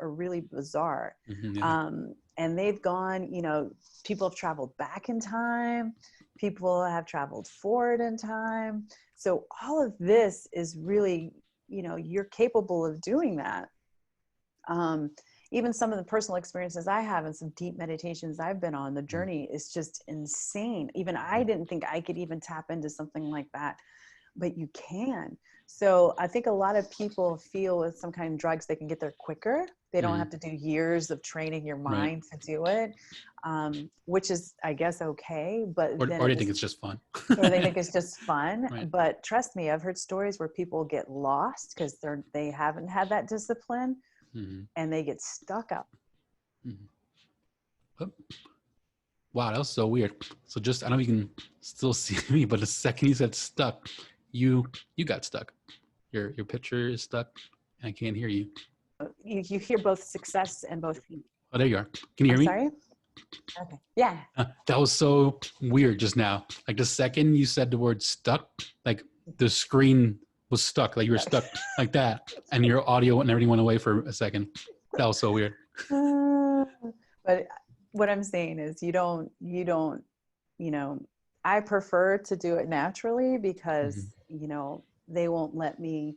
really bizarre. Mm-hmm. Yeah. And they've gone, people have traveled back in time. People have traveled forward in time. So all of this is really, you're capable of doing that. Um, Even some of the personal experiences I have and some deep meditations I've been on, the journey is just insane. Even I didn't think I could even tap into something like that, but you can. So I think a lot of people feel with some kind of drugs, they can get there quicker. They don't Mm-hmm. have to do years of training your Right. mind to do it, which is, I guess, okay. But then Or do at you think this, it's just fun? or they think it's just fun. Right. But trust me, I've heard stories where people get lost because they haven't had that discipline Mm-hmm. and they get stuck up. Mm-hmm. Wow, that was so weird. So just, I don't know if you can still see me, but the second you said stuck, you got stuck. Your picture is stuck, and I can't hear you. You hear both success and both. Oh, there you are. Can you I'm hear me? sorry. Okay. Yeah. That was so weird just now. Like the second you said the word stuck, like the screen was stuck, like you were stuck like that, and your audio and everything went away for a second. That was so weird. Uh, but what I'm saying is you know, I prefer to do it naturally because, Mm-hmm. they won't let me,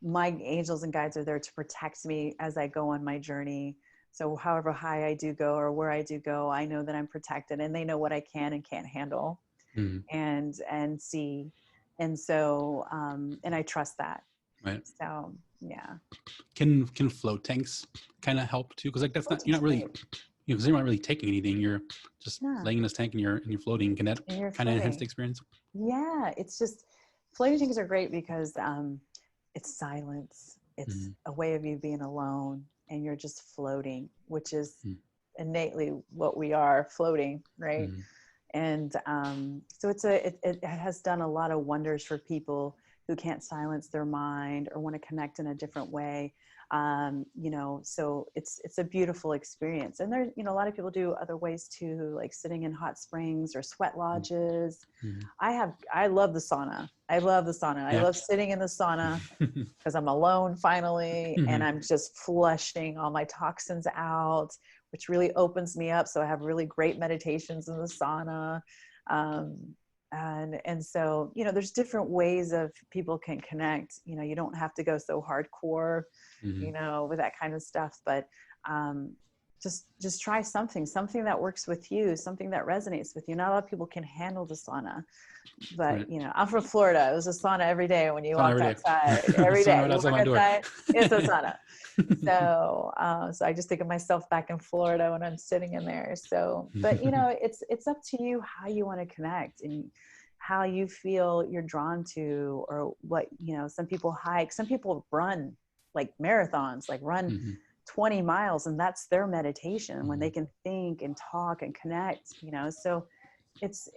my angels and guides are there to protect me as I go on my journey. So however high I do go or where I do go, I know that I'm protected and they know what I can and can't handle Mm-hmm. and see. And so, and I trust that. Right. So yeah. Can float tanks kind of help too? Because like that's not, you're Floating's not really, great. because you're not really taking anything. You're just Yeah. laying in this tank and you're floating. Can that And you're kind of enhance the floating. experience? Yeah, it's just, floating tanks are great because it's silence. It's Mm-hmm. a way of you being alone and you're just floating, which is innately what we are, floating, right? Mm-hmm. And so it has done a lot of wonders for people who can't silence their mind or want to connect in a different way. You know, so it's a beautiful experience. And there, you know, a lot of people do other ways too, like sitting in hot springs or sweat lodges. Mm-hmm. I love the sauna. I love the sauna. I Yeah. love sitting in the sauna because I'm alone finally, and I'm just flushing all my toxins out, which really opens me up. So I have really great meditations in the sauna. And so, you know, there's different ways of people can connect. You know, you don't have to go so hardcore, you know, with that kind of stuff, but just try something that works with you, something that resonates with you. Not a lot of people can handle the sauna, but Right. you know, I'm from Florida. It was a sauna every day when you Sauna walk every day. outside. Every Sauna day right you outside walk my door. outside, it's a sauna. So, so I just think of myself back in Florida when I'm sitting in there. So, but you know, it's up to you how you want to connect and how you feel you're drawn to, or what, you know, some people hike, some people run like marathons, like run 20 miles, and that's their meditation when they can think and talk and connect, you know. So it's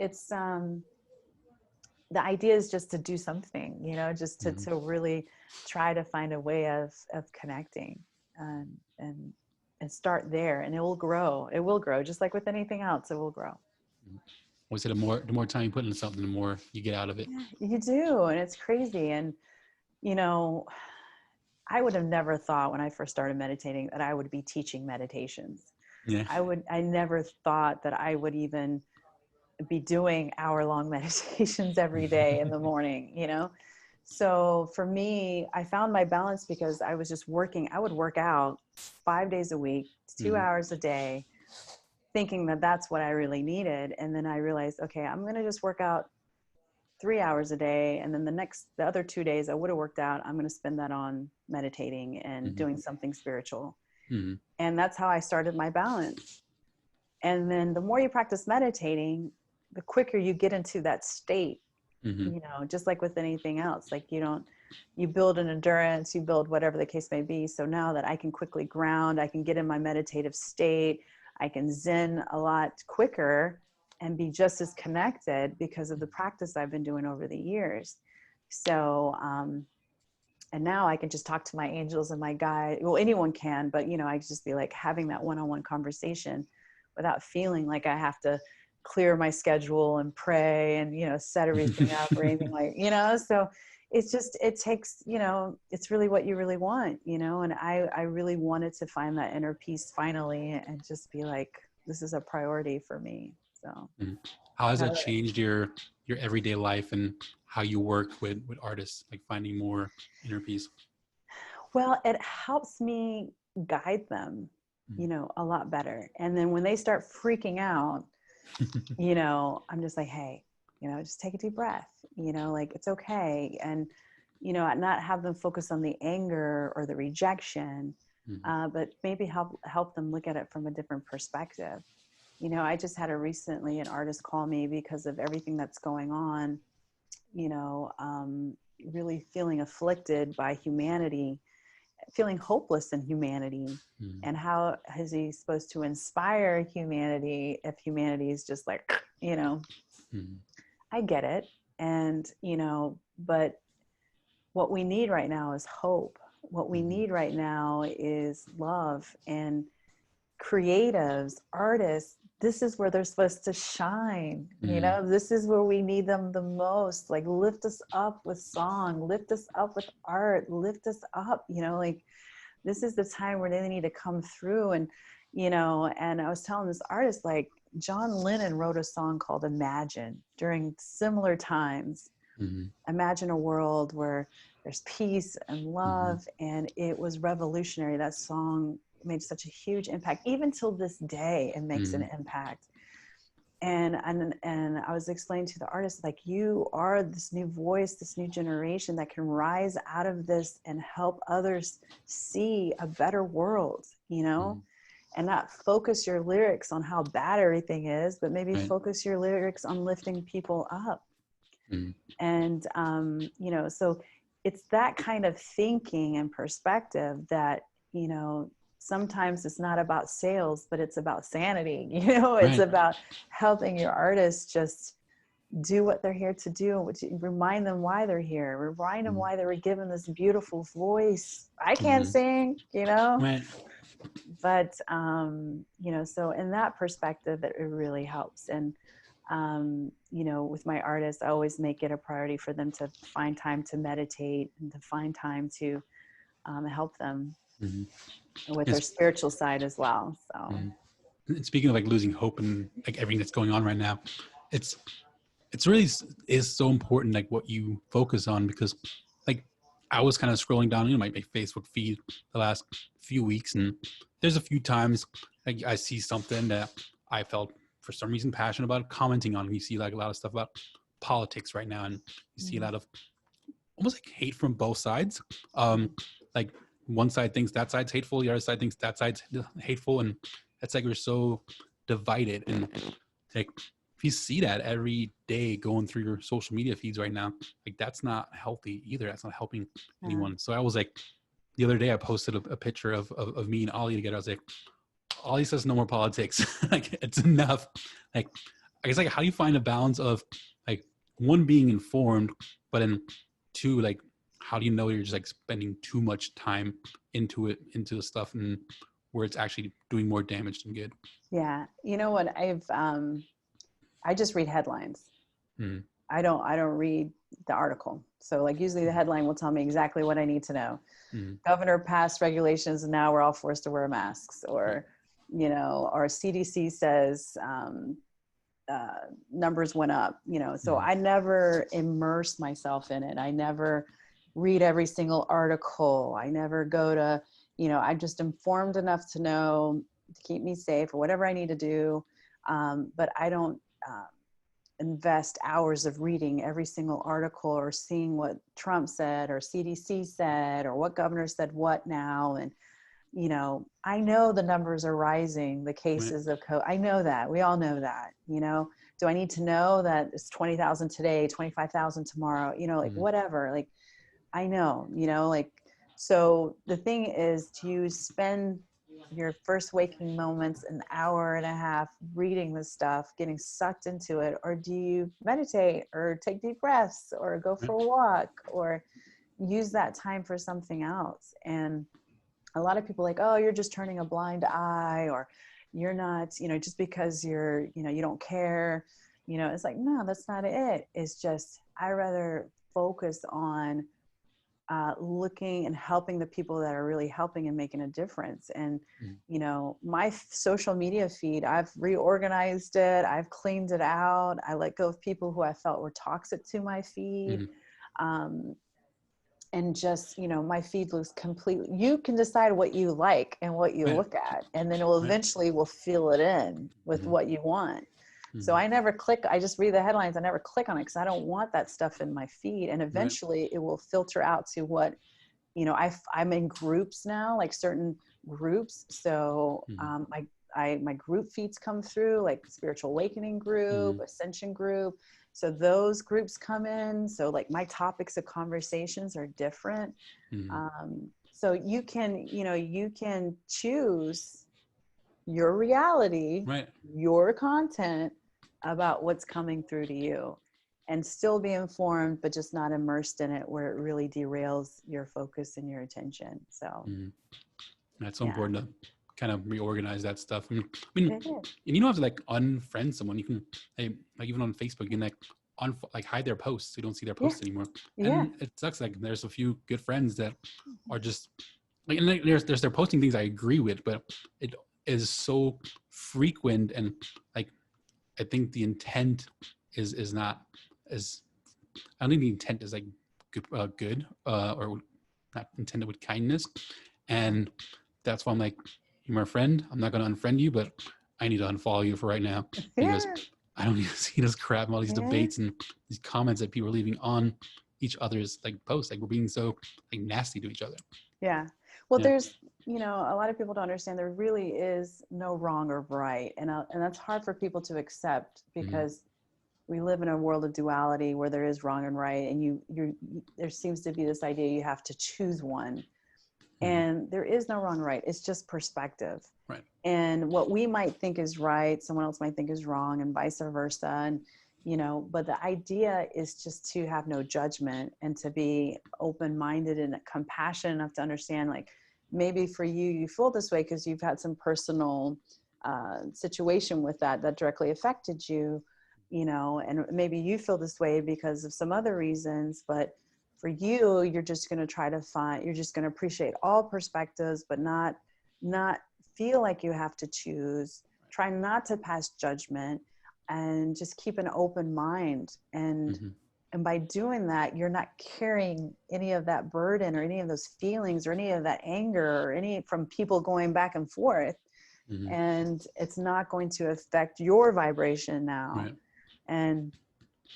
the idea is just to do something, you know, just to really try to find a way of connecting, and start there, and it will grow. It will grow just like with anything else. It will grow. Was it the more time you put into something, the more you get out of it? Yeah, you do. And it's crazy. And, you know, I would have never thought when I first started meditating that I would be teaching meditations. Yeah. I never thought that I would even be doing hour-long meditations every day in the morning, you know? So for me, I found my balance because I was just working. I would work out 5 days a week, 2 hours a day, thinking that that's what I really needed. And then I realized, okay, I'm going to just work out 3 hours a day. And then the other 2 days I would have worked out, I'm going to spend that on meditating and doing something spiritual. And that's how I started my balance. And then the more you practice meditating, the quicker you get into that state, you know, just like with anything else. Like you build an endurance, you build whatever the case may be. So now that I can quickly ground, I can get in my meditative state, I can zen a lot quicker and be just as connected because of the practice I've been doing over the years. So, and now I can just talk to my angels and my guide. Well, anyone can, but you know, I just be like having that one-on-one conversation without feeling like I have to clear my schedule and pray and, you know, set everything up or anything like, you know. So it's just, it takes, you know, it's really what you really want, you know. And I really wanted to find that inner peace finally and just be like, this is a priority for me. So how has that changed your everyday life and how you work with artists, like finding more inner peace? Well, it helps me guide them, you know, a lot better. And then when they start freaking out, you know, I'm just like, hey, you know, just take a deep breath, you know, like it's okay. And, you know, not have them focus on the anger or the rejection, but maybe help them look at it from a different perspective. You know, I just had recently an artist call me because of everything that's going on, you know, really feeling afflicted by humanity, feeling hopeless in humanity. And how is he supposed to inspire humanity if humanity is just like, you know, I get it. And, you know, but what we need right now is hope. What we need right now is love. And creatives, artists, this is where they're supposed to shine. You know, this is where we need them the most. Like, lift us up with song, lift us up with art, lift us up, you know, like this is the time where they need to come through. And, you know, and I was telling this artist, like John Lennon wrote a song called Imagine during similar times. Imagine a world where there's peace and love. And it was revolutionary. That song made such a huge impact. Even till this day, it makes an impact. And I was explaining to the artist, like, you are this new voice, this new generation that can rise out of this and help others see a better world, you know, and not focus your lyrics on how bad everything is, but maybe focus your lyrics on lifting people up. And, you know, so it's that kind of thinking and perspective that, you know, sometimes it's not about sales, but it's about sanity. You know, it's about helping your artists just do what they're here to do, which remind them why they're here, remind them why they were given this beautiful voice. I can't sing, Right. but so in that perspective, it really helps. And with my artists, I always make it a priority for them to find time to meditate and to find time to help them with their spiritual side as well. So And speaking of like losing hope and like everything that's going on right now, it's really is so important, like what you focus on, because like I was kind of scrolling down my Facebook feed the last few weeks, and there's a few times like I see something that I felt for some reason passionate about commenting on. You see like a lot of stuff about politics right now, and you see a lot of almost like hate from both sides. Like one side thinks that side's hateful, the other side thinks that side's hateful, and it's like we're so divided. And like if you see that every day going through your social media feeds right now, like that's not healthy either. That's not helping anyone. So I was like, the other day I posted a picture of me and Ollie together. I was like, Ollie says no more politics. Like it's enough. Like I guess like how do you find a balance of like one, being informed, but then two, like how do you know you're just like spending too much time into the stuff and where it's actually doing more damage than good? yeah, you know what, I just read headlines. I don't read the article. So like usually the headline will tell me exactly what I need to know. Governor passed regulations and now we're all forced to wear masks, or our CDC says numbers went up, so I never immerse myself in it. I never read every single article. I never go to, I'm just informed enough to know to keep me safe or whatever I need to do. But I don't invest hours of reading every single article or seeing what Trump said or CDC said or what governor said what now. And, I know the numbers are rising, the cases of COVID. I know that. We all know that. Do I need to know that it's 20,000 today, 25,000 tomorrow, like whatever, like I know, so the thing is, do you spend your first waking moments an hour and a half reading this stuff, getting sucked into it, or do you meditate or take deep breaths or go for a walk or use that time for something else? And a lot of people are like, oh, you're just turning a blind eye, or you're not, just because you're, you don't care, it's like, no, that's not it. It's just, I rather focus on looking and helping the people that are really helping and making a difference. And, my social media feed, I've reorganized it. I've cleaned it out. I let go of people who I felt were toxic to my feed. And just, my feed looks completely, you can decide what you like and what you look at, and then it will eventually will fill it in with what you want. So I never click, I just read the headlines. I never click on it because I don't want that stuff in my feed. And eventually it will filter out to what, I'm in groups now, like certain groups. So my group feeds come through, like Spiritual Awakening group, Ascension group. So those groups come in. So like my topics of conversations are different. So you can choose your reality, your content about what's coming through to you, and still be informed, but just not immersed in it where it really derails your focus and your attention. So that's so important to kind of reorganize that stuff. I mean, and you don't have to like unfriend someone. You can, like even on Facebook, you can like hide their posts so you don't see their posts anymore. And it sucks. Like there's a few good friends that are just like, and they're posting things I agree with, but it is so frequent, and like I think the intent is not as, I don't think the intent is like good or not intended with kindness. And that's why I'm like, you're my friend, I'm not going to unfriend you, but I need to unfollow you for right now, because I don't need to see this crap and all these debates and these comments that people are leaving on each other's like posts. Like we're being so like nasty to each other. Well, there's, a lot of people don't understand there really is no wrong or right. And that's hard for people to accept, because we live in a world of duality where there is wrong and right. And there seems to be this idea you have to choose one. And there is no wrong or right. It's just perspective. And what we might think is right, someone else might think is wrong, and vice versa. And, but the idea is just to have no judgment and to be open-minded and compassionate enough to understand, like, maybe for you feel this way because you've had some personal situation with that directly affected you, and maybe you feel this way because of some other reasons, but for you, you're just going to you're just going to appreciate all perspectives, but not feel like you have to choose. Try not to pass judgment and just keep an open mind. And by doing that, you're not carrying any of that burden or any of those feelings or any of that anger or any from people going back and forth. And it's not going to affect your vibration now. Right. And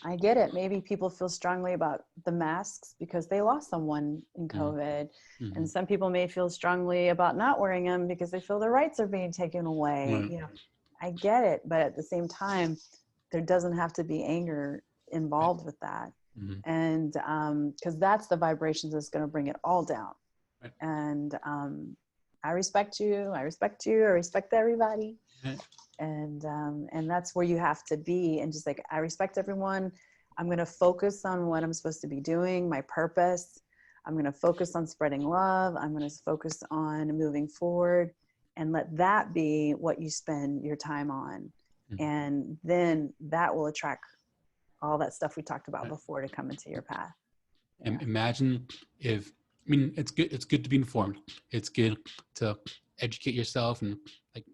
I get it. Maybe people feel strongly about the masks because they lost someone in COVID. And some people may feel strongly about not wearing them because they feel their rights are being taken away. Right. I get it. But at the same time, there doesn't have to be anger involved with that. And because that's the vibrations that's going to bring it all down. Right. And I respect you. I respect you. I respect everybody. Right. And that's where you have to be. And just like, I respect everyone. I'm going to focus on what I'm supposed to be doing, my purpose. I'm going to focus on spreading love. I'm going to focus on moving forward, and let that be what you spend your time on. And then that will attract all that stuff we talked about before to come into your path. And imagine if, it's good to be informed. It's good to educate yourself and like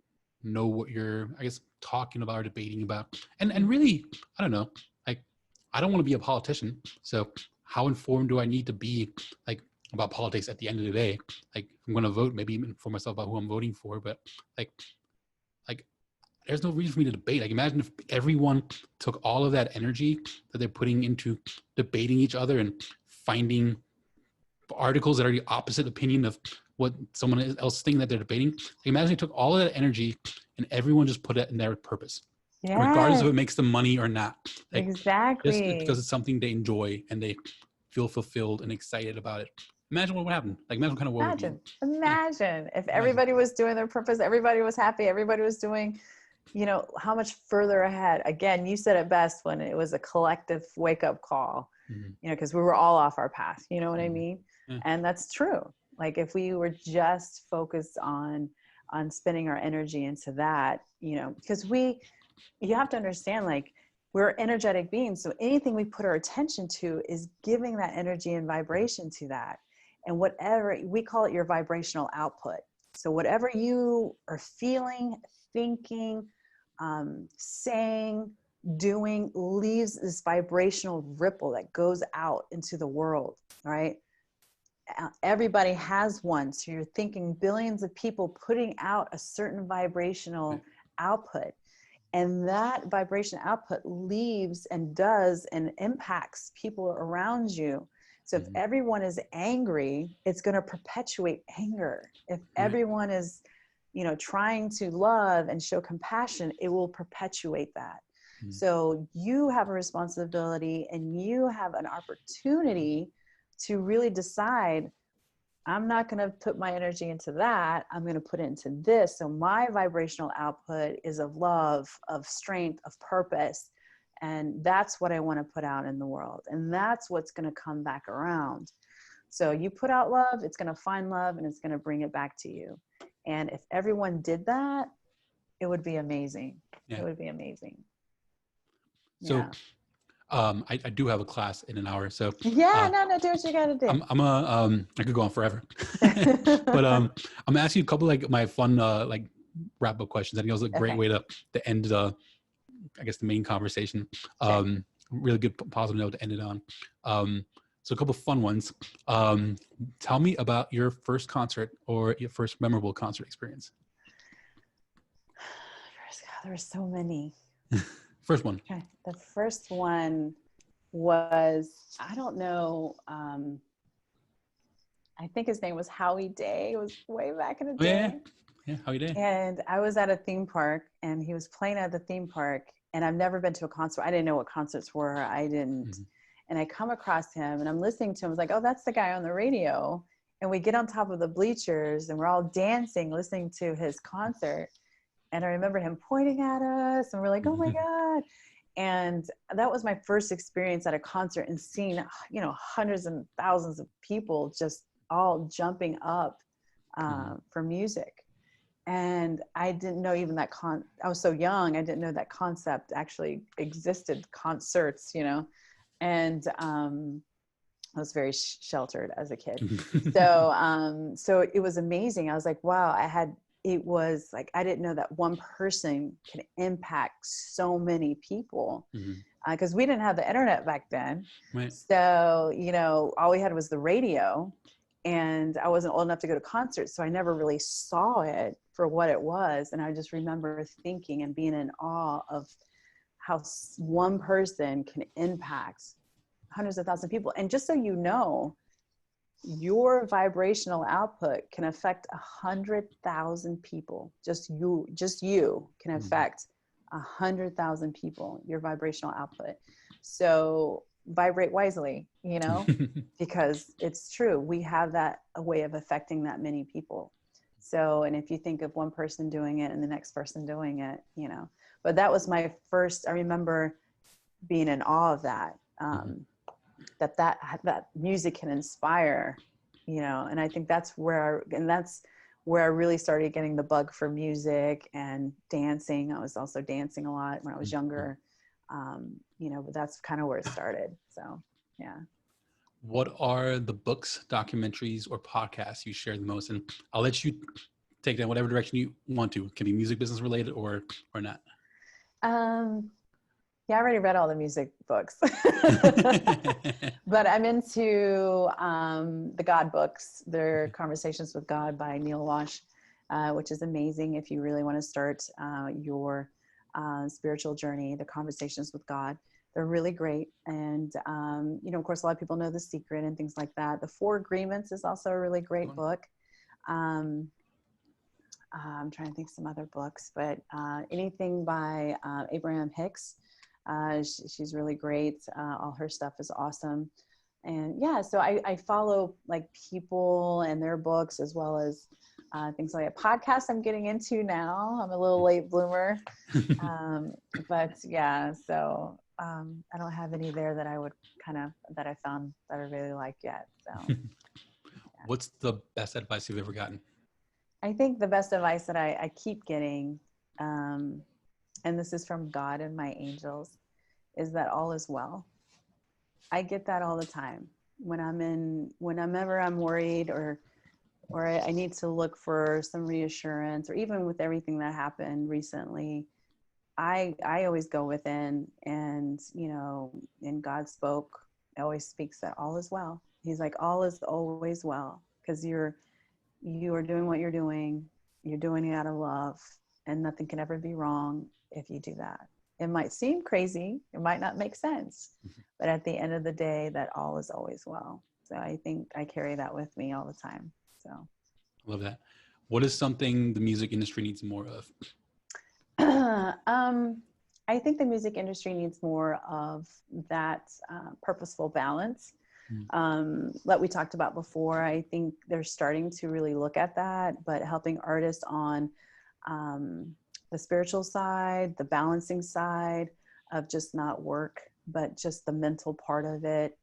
know what you're, I guess, talking about or debating about. And really, I don't know, like, I don't want to be a politician. So how informed do I need to be, like, about politics at the end of the day? Like, if I'm going to vote, maybe inform myself about who I'm voting for, but like, there's no reason for me to debate. Like, imagine if everyone took all of that energy that they're putting into debating each other and finding articles that are the opposite opinion of what someone else thinking that they're debating. Like, imagine they took all of that energy and everyone just put it in their purpose, regardless of if it makes them money or not. Like, exactly. just because it's something they enjoy and they feel fulfilled and excited about it. Imagine what would happen. Like, imagine what kind of world would be. Imagine if everybody was doing their purpose, everybody was happy, everybody was doing, how much further ahead. Again, you said it best when it was a collective wake-up call, because we were all off our path, you know what I mean? And that's true. Like, if we were just focused on spending our energy into that, because you have to understand, like, we're energetic beings. So anything we put our attention to is giving that energy and vibration to that. And whatever, we call it your vibrational output. So whatever you are feeling, thinking, saying, doing, leaves this vibrational ripple that goes out into the world, right? Everybody has one. So you're thinking billions of people putting out a certain vibrational output. And that vibration output leaves and does and impacts people around you. So if everyone is angry, it's going to perpetuate anger. If everyone is, trying to love and show compassion, it will perpetuate that. So you have a responsibility and you have an opportunity to really decide, I'm not going to put my energy into that. I'm going to put it into this. So my vibrational output is of love, of strength, of purpose. And that's what I want to put out in the world. And that's what's going to come back around. So you put out love, it's going to find love, and it's going to bring it back to you. And if everyone did that, it would be amazing. It would be amazing. So I do have a class in an hour. So no, do what you got to do. I could go on forever, but I'm gonna ask you a couple like my fun like wrap up questions. I think it was a great way to end the, I guess, the main conversation. Really good positive note to end it on. So a couple fun ones. Tell me about your first concert or your first memorable concert experience. There were so many. First one. Okay. The first one was, I don't know. I think his name was Howie Day. It was way back in the day. Yeah, Howie Day. And I was at a theme park and he was playing at the theme park, and I've never been to a concert. I didn't know what concerts were. I didn't. And I come across him and I'm listening to him. I was like, oh, that's the guy on the radio. And we get on top of the bleachers and we're all dancing, listening to his concert. And I remember him pointing at us and we're like, oh my God. And that was my first experience at a concert, and seeing, hundreds and thousands of people just all jumping up for music. And I didn't know even that I was so young, I didn't know that concept actually existed, concerts, and I was very sheltered as a kid. So it was amazing. I was like, wow, it was like, I didn't know that one person can impact so many people, because we didn't have the internet back then. Right. So, all we had was the radio, and I wasn't old enough to go to concerts. So I never really saw it for what it was. And I just remember thinking and being in awe of how one person can impact hundreds of thousands of people. And just so you know, your vibrational output can affect 100,000 people. Just you can affect 100,000 people, your vibrational output. So vibrate wisely, because it's true. We have a way of affecting that many people. So, and if you think of one person doing it and the next person doing it, but that was my first, I remember being in awe of that, that music can inspire, and I think that's where I really started getting the bug for music and dancing. I was also dancing a lot when I was younger, but that's kind of where it started. So, yeah. What are the books, documentaries, or podcasts you share the most? And I'll let you take that in whatever direction you want to. It can be music business related or not. Yeah, I already read all the music books, but I'm into the God books. They're Conversations with God by Neil Walsh, which is amazing if you really want to start your spiritual journey. The Conversations with God, they're really great. And, of course, a lot of people know The Secret and things like that. The Four Agreements is also a really great book. I'm trying to think of some other books, but anything by Abraham Hicks. She's really great. All her stuff is awesome. And yeah, so I follow like people and their books, as well as things like a podcast I'm getting into now. I'm a little late bloomer. But yeah, so I don't have any there that I would that I found that I really like yet. So yeah. What's the best advice you've ever gotten? I think the best advice that I keep getting, and this is from God and my angels, is that all is well. I get that all the time whenever I'm worried or I need to look for some reassurance, or even with everything that happened recently, I always go within, and and God always speaks that all is well. He's like, all is always well, because you are doing what you're doing it out of love, and nothing can ever be wrong if you do that. It might seem crazy, it might not make sense, but at the end of the day, that all is always well. So I think I carry that with me all the time. So I love that. What is something the music industry needs more of? I think the music industry needs more of that purposeful balance. Like we talked about before, I think they're starting to really look at that, but helping artists on the spiritual side, the balancing side of just not work, but just the mental part of it.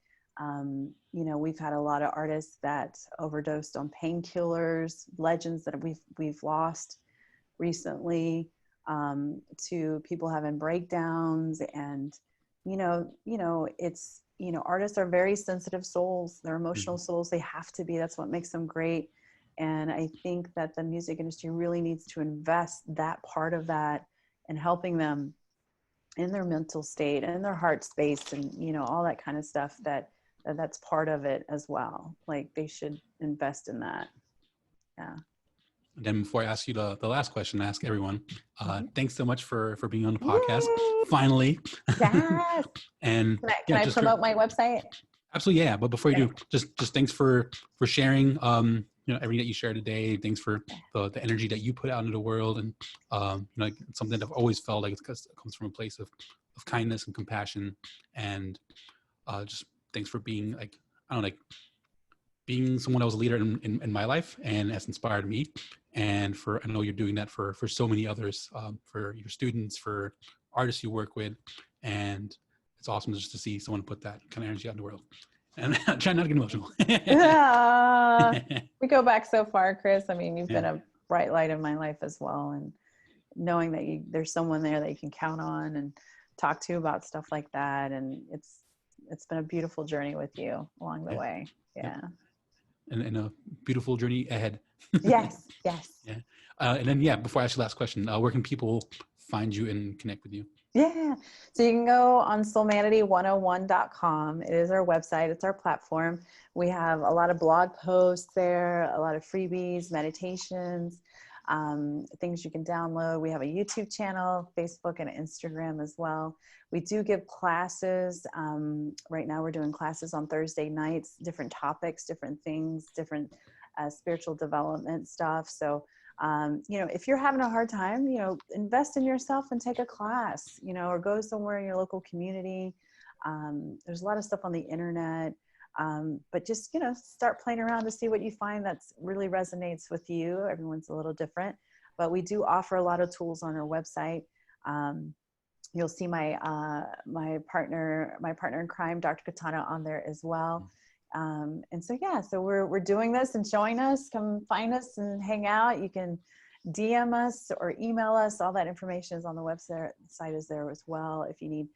We've had a lot of artists that overdosed on painkillers, legends that we've lost recently, to people having breakdowns. And, it's, artists are very sensitive souls. They're emotional souls. They have to be. That's what makes them great. And I think that the music industry really needs to invest that part of that and helping them in their mental state and their heart space, and, all that kind of stuff that's part of it as well. Like, they should invest in that. Yeah. And then before I ask you the last question, I ask everyone, thanks so much for being on the podcast. Yay! Finally. Yes. And can I promote my website? Absolutely. Yeah. But before you do, just thanks for sharing, everything that you shared today. Thanks for the energy that you put out into the world. And, it's something that I've always felt like it comes from a place of kindness and compassion. And just thanks for being being someone that was a leader in my life and has inspired me. And I know you're doing that for so many others, for your students, for artists you work with. And it's awesome just to see someone put that kind of energy out in the world. And try not to get emotional. We go back so far, Chris. I mean, you've Yeah. been a bright light in my life as well. And knowing that there's someone there that you can count on and talk to about stuff like that. And it's been a beautiful journey with you along the way. Yeah. And a beautiful journey ahead. Yes. Yeah. And then, before I ask you the last question, where can people find you and connect with you? Yeah. So you can go on soulmanity101.com. It is our website. It's our platform. We have a lot of blog posts there, a lot of freebies, meditations, things you can download. We have a YouTube channel, Facebook and Instagram as well. We do give classes. Right now we're doing classes on Thursday nights, different topics, different things, different spiritual development stuff. So if you're having a hard time, invest in yourself and take a class, or go somewhere in your local community. There's a lot of stuff on the internet, but just, start playing around to see what you find that's really resonates with you. Everyone's a little different, but we do offer a lot of tools on our website. You'll see my partner in crime, Dr. Katana, on there as well. And so we're doing this, and showing us. Come find us and hang out. You can DM us or email us. All that information is on the website is there as well. If you need,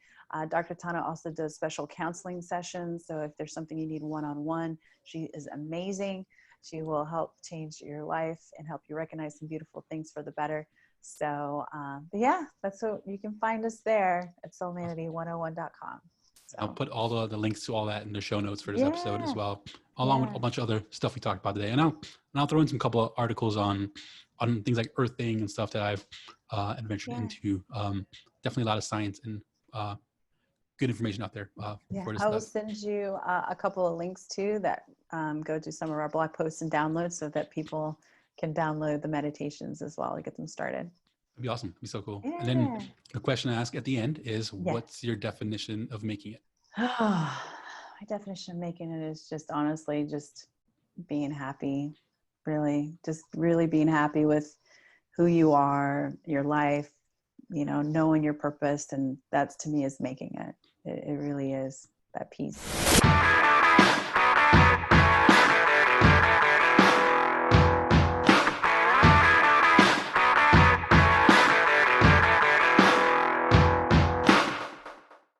Dr. Tana also does special counseling sessions. So if there's something you need one-on-one, she is amazing. She will help change your life and help you recognize some beautiful things for the better. So, that's what you can find us there at soulmanity101.com. So. I'll put all the links to all that in the show notes for this episode as well, along with a bunch of other stuff we talked about today. And I'll throw in some couple of articles on things like earthing and stuff that I've adventured into. Definitely a lot of science and good information out there. For this I will stuff. send you a couple of links too that go to some of our blog posts and downloads, so that people can download the meditations as well to get them started. That'd be awesome. It'd be so cool. Yeah. And then the question I ask at the end is, what's your definition of making it? My definition of making it is just honestly just being happy, really being happy with who you are, your life, knowing your purpose. And that's, to me, is making it. It really is that peace.